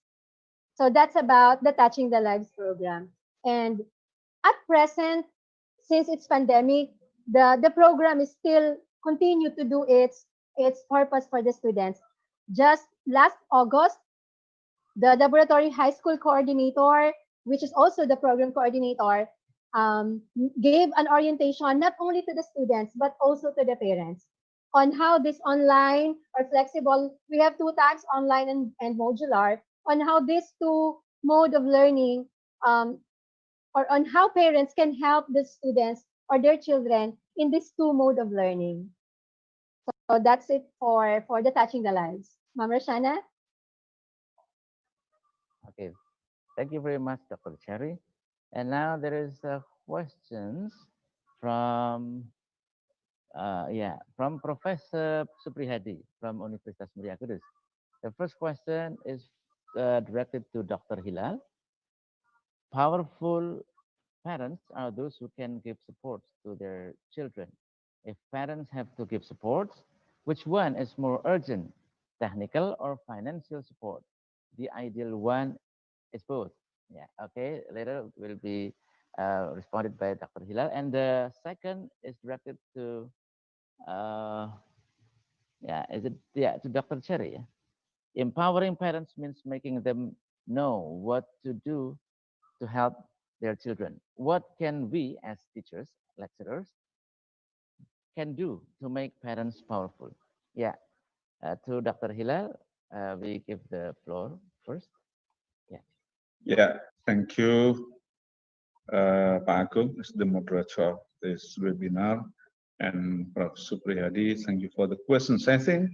So that's about the Touching the Lives program. And at present, since it's pandemic, the program is still continue to do its purpose for the students. Just last August, the laboratory high school coordinator, which is also the program coordinator, gave an orientation not only to the students but also to the parents on how this online or flexible, we have two types, online and modular, on how these two mode of learning, or on how parents can help the students or their children in this two mode of learning. So that's it for the Touching the Lives. Ma'am Roshana? Okay, thank you very much, Dr. Cherry. And now there is questions from from Professor Suprihadi from Universitas Muria Kudus. The first question is directed to Dr. Hilal. Powerful parents are those who can give support to their children. If parents have to give support, which one is more urgent, technical or financial support? The ideal one is both. Yeah, okay. Later will be responded by Dr. Hilal. And the second is directed to, to Dr. Cherry. Yeah? Empowering parents means making them know what to do to help their children. What can we as teachers, lecturers, can do to make parents powerful? Yeah, to Dr. Hilal, we give the floor first. Yeah. Yeah, thank you, Pak Agung, as the moderator of this webinar, and Prof. Supriyadi, thank you for the questions. I think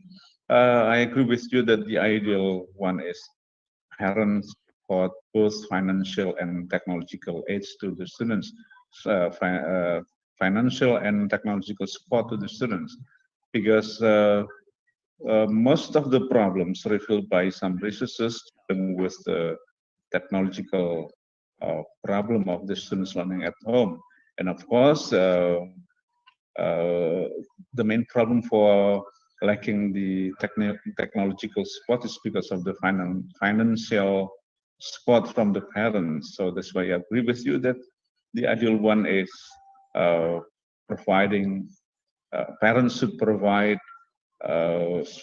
I agree with you that the ideal one is parents support both financial and technological aids to the students, financial and technological support to the students, because most of the problems revealed by some researchers with the technological problem of the students learning at home. And of course, the main problem for lacking the technological support is because of the financial support from the parents. So that's why I agree with you that the ideal one is providing, parents should provide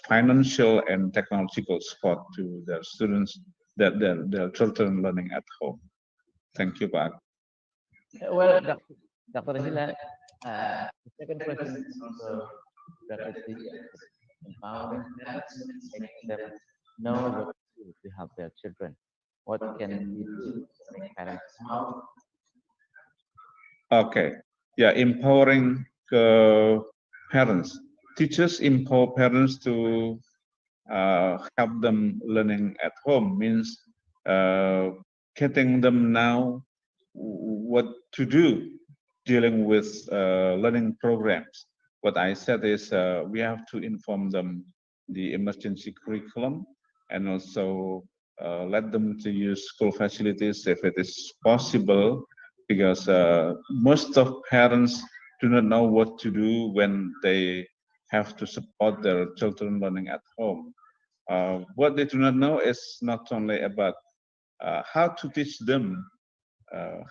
financial and technological support to their students, that their children learning at home. Thank you, Pak. Well, Dr. Hilal, the second question is also directed to you. Empowering parents, making them know what to do to help their children. What can we do to make parents powerful? Okay. Yeah, empowering parents. Teachers empower parents to help them learning at home, means getting them now what to do dealing with learning programs, what I said is we have to inform them the emergency curriculum and also let them to use school facilities if it is possible, because most of parents do not know what to do when they have to support their children learning at home. What they do not know is not only about how to teach them,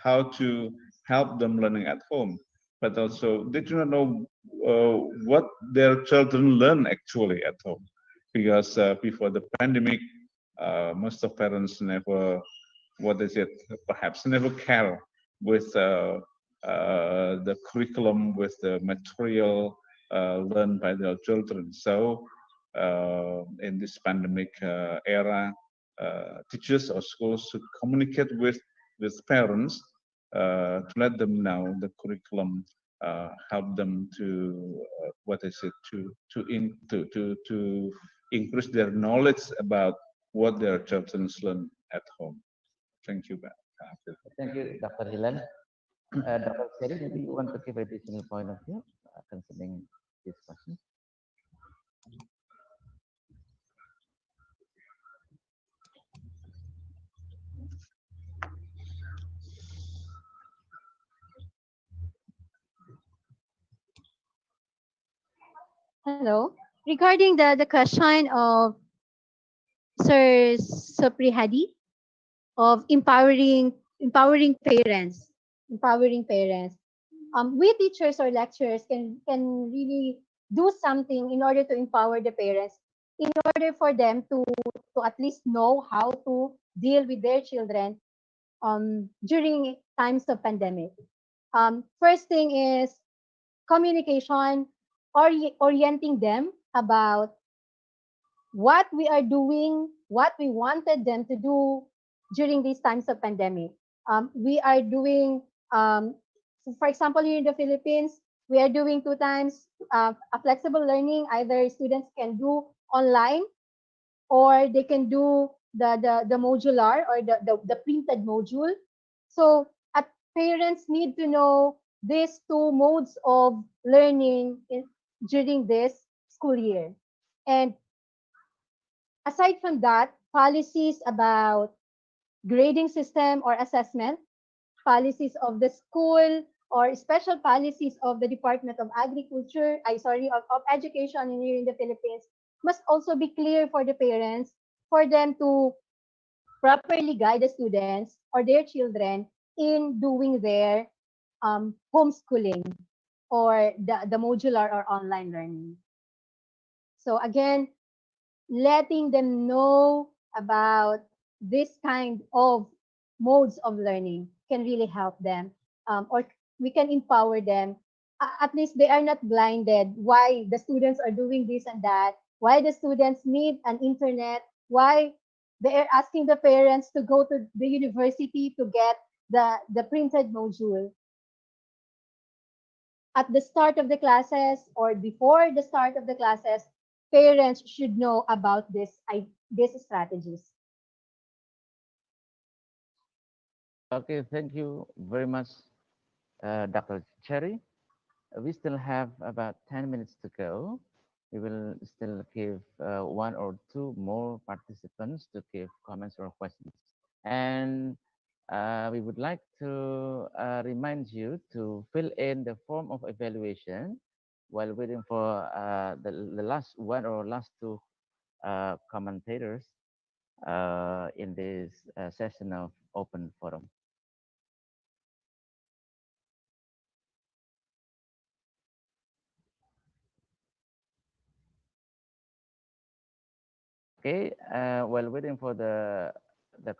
how to help them learning at home, but also they do not know what their children learn actually at home. Because before the pandemic, most of parents never, what is it, perhaps never care with the curriculum, with the material learned by their children. So in this pandemic era, teachers or schools should communicate with parents to let them know the curriculum, help them to what is it, to increase their knowledge about what their children learn at home. Thank you, Thank you, Dr. Hilan. Dr. Sherry, maybe you want to give additional point of view concerning this question? Hello. Regarding the question of Sir Suprihadi of empowering parents, empowering parents. We teachers or lecturers can really do something in order to empower the parents, in order for them to at least know how to deal with their children during times of pandemic. First thing is communication, orienting them about what we are doing, what we wanted them to do during these times of pandemic. We are doing, for example, here in the Philippines, we are doing 2 times a flexible learning. Either students can do online or they can do the modular or the printed module. So parents need to know these 2 modes of learning during this school year. And aside from that, policies about grading system or assessment, policies of the school, or special policies of the Department of Agriculture, of Education here in the Philippines, must also be clear for the parents, for them to properly guide the students or their children in doing their homeschooling or the modular or online learning. So again, letting them know about this kind of modes of learning can really help them, or we can empower them. At least they are not blinded why the students are doing this and that, why the students need an internet, why they are asking the parents to go to the university to get the printed module. At the start of the classes or before the start of the classes, parents should know about these strategies. Okay, thank you very much, Dr. Cherry. We still have about 10 minutes to go. We will still give 1 or 2 more participants to give comments or questions. And we would like to remind you to fill in the form of evaluation while waiting for the last one or last 2 commentators in this session of open forum. Okay, while waiting for the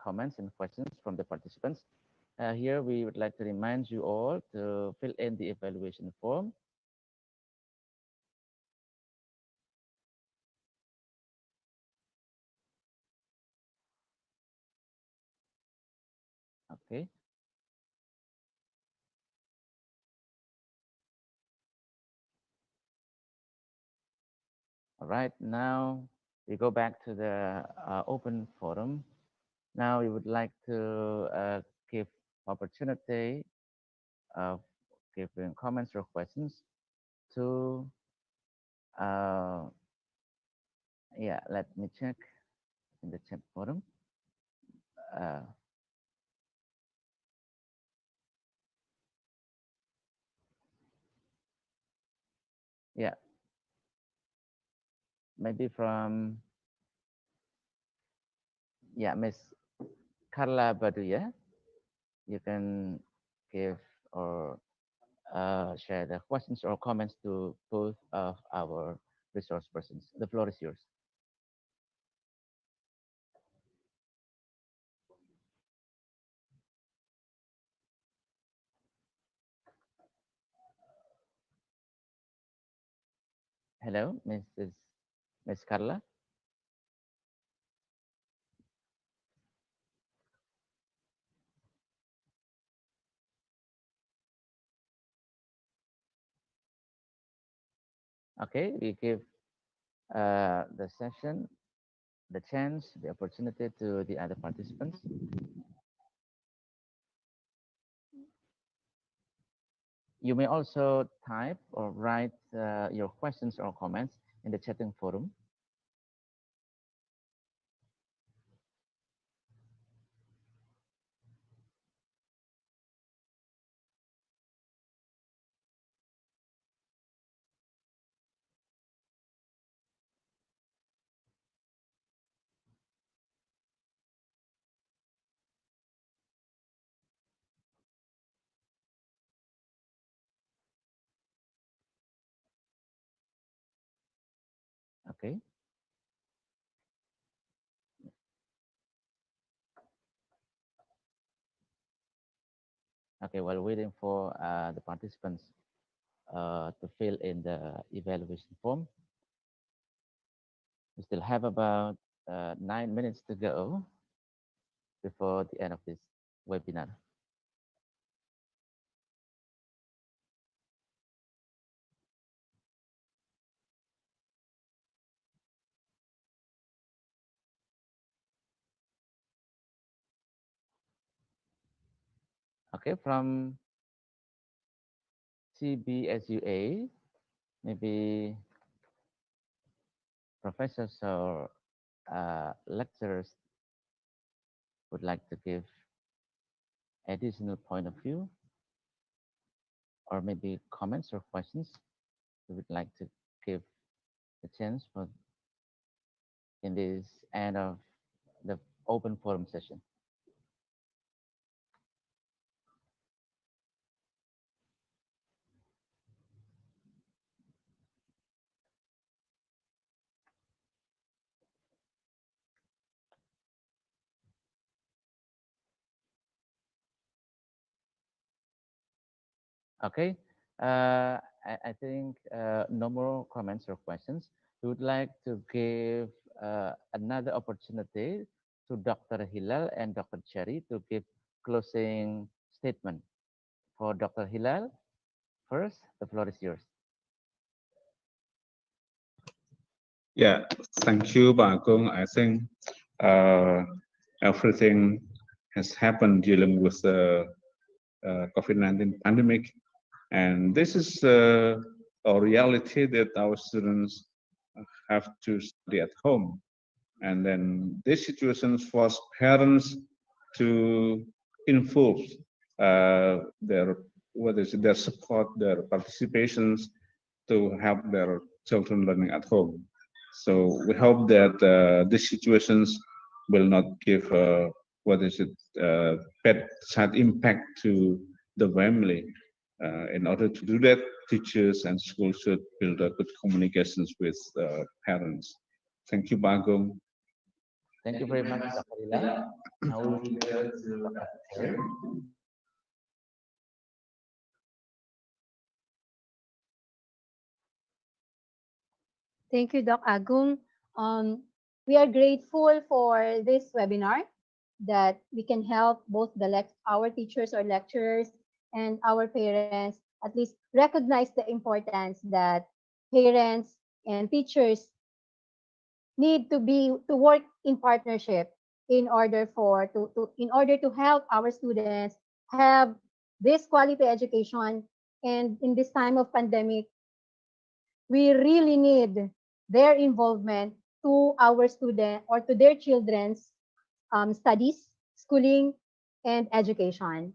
comments and questions from the participants, here we would like to remind you all to fill in the evaluation form. Okay. All right, now we go back to the open forum. Now we would like to give opportunity of giving comments or questions to Uh, yeah, let me check in the chat forum. Uh, yeah, maybe from, yeah, Miss Carla Baduya. You can give or share the questions or comments to both of our resource persons. The floor is yours. Hello, Miss Carla. Okay, we give the session, the chance, the opportunity to the other participants. You may also type or write your questions or comments in the chatting forum. Okay. Okay, while waiting for the participants to fill in the evaluation form, we still have about 9 minutes to go before the end of this webinar. Okay, from CBSUA, maybe professors or lecturers would like to give additional point of view or maybe comments or questions we would like to give a chance for in this end of the open forum session. Okay, I think no more comments or questions. We would like to give another opportunity to Dr. Hilal and Dr. Cherry to give closing statement. For Dr. Hilal, first, the floor is yours. Yeah, thank you, Bagong. I think everything has happened dealing with the COVID-19 pandemic, and this is a reality that our students have to study at home. And then these situations force parents to involve their what is it, their support, their participations to have their children learning at home. So we hope that these situations will not give what is it bad side impact to the family. In order to do that, teachers and schools should build a good communications with parents. Thank you, Bagong. Thank you very much, Dr. Hilal. Now we will go to Dr. Cherry. Thank you, Doc Agung. We are grateful for this webinar that we can help both our teachers or lecturers and our parents at least recognize the importance that parents and teachers need to work in partnership in order to help our students have this quality education, and in this time of pandemic we really need their involvement to our student or to their children's studies, schooling, and education.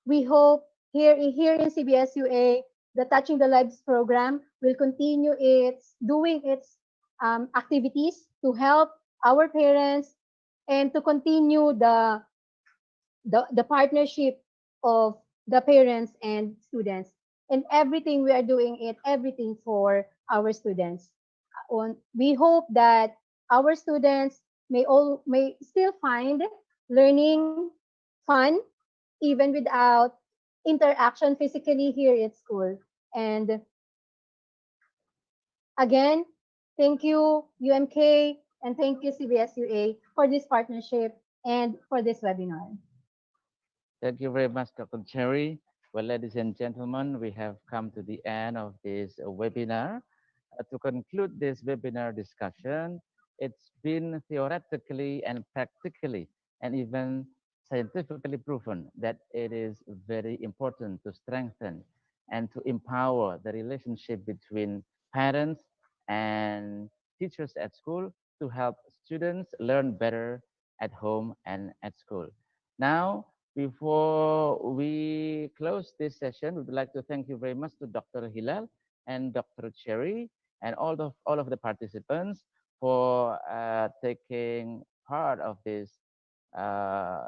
We hope here in CBSUA, the Touching the Lives program will continue doing its activities to help our parents and to continue the partnership of the parents and students. And everything we are doing everything for our students. We hope that our students may still find learning fun even without interaction physically here at school. And again, thank you UMK and thank you CBSUA for this partnership and for this webinar. Thank you very much, Dr. Cherry. Well, ladies and gentlemen, we have come to the end of this webinar. To conclude this webinar discussion, it's been theoretically and practically and even scientifically proven that it is very important to strengthen and to empower the relationship between parents and teachers at school to help students learn better at home and at school. Now, before we close this session, we would like to thank you very much to Dr. Hilal and Dr. Cherry and all of the participants for taking part of this uh,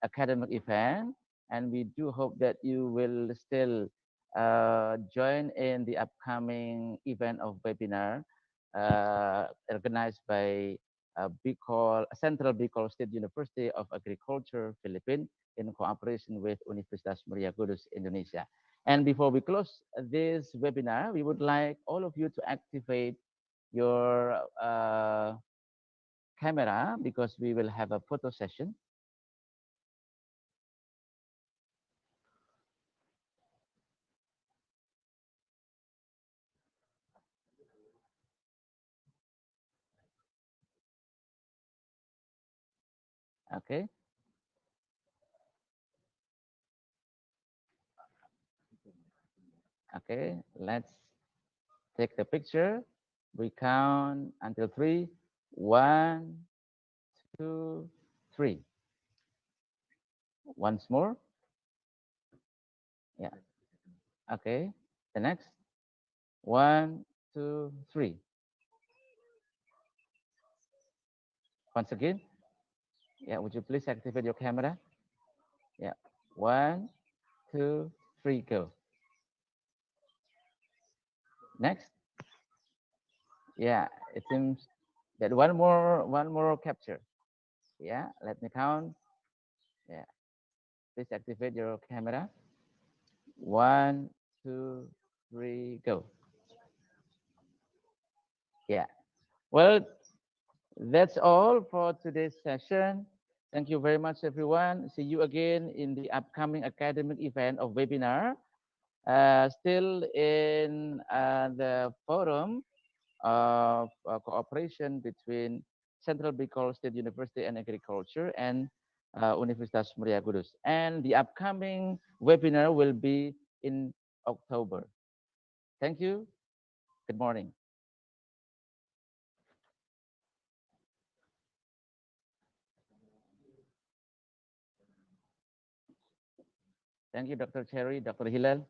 academic event. And we do hope that you will still join in the upcoming event of webinar organized by Bicol, Central Bicol State University of Agriculture, Philippines, in cooperation with Universitas Muria, Kudus, Indonesia. And before we close this webinar, we would like all of you to activate your camera because we will have a photo session. Okay. Okay. Let's take the picture. We count until three. One, two, three. Once more. Yeah. Okay. The next. One, two, three. Once again. Yeah. Would you please activate your camera? Yeah. One, two, three, go. Next. Yeah. It seems that one more capture. Yeah. Let me count. Yeah. Please activate your camera. One, two, three, go. Yeah. Well, that's all for today's session. Thank you very much, everyone. See you again in the upcoming academic event of webinar. Still in the forum of cooperation between Central Bicol State University and Agriculture and Universitas Muria Kudus. And the upcoming webinar will be in October. Thank you. Good morning. Thank you, Dr. Cherry, Dr. Hilal.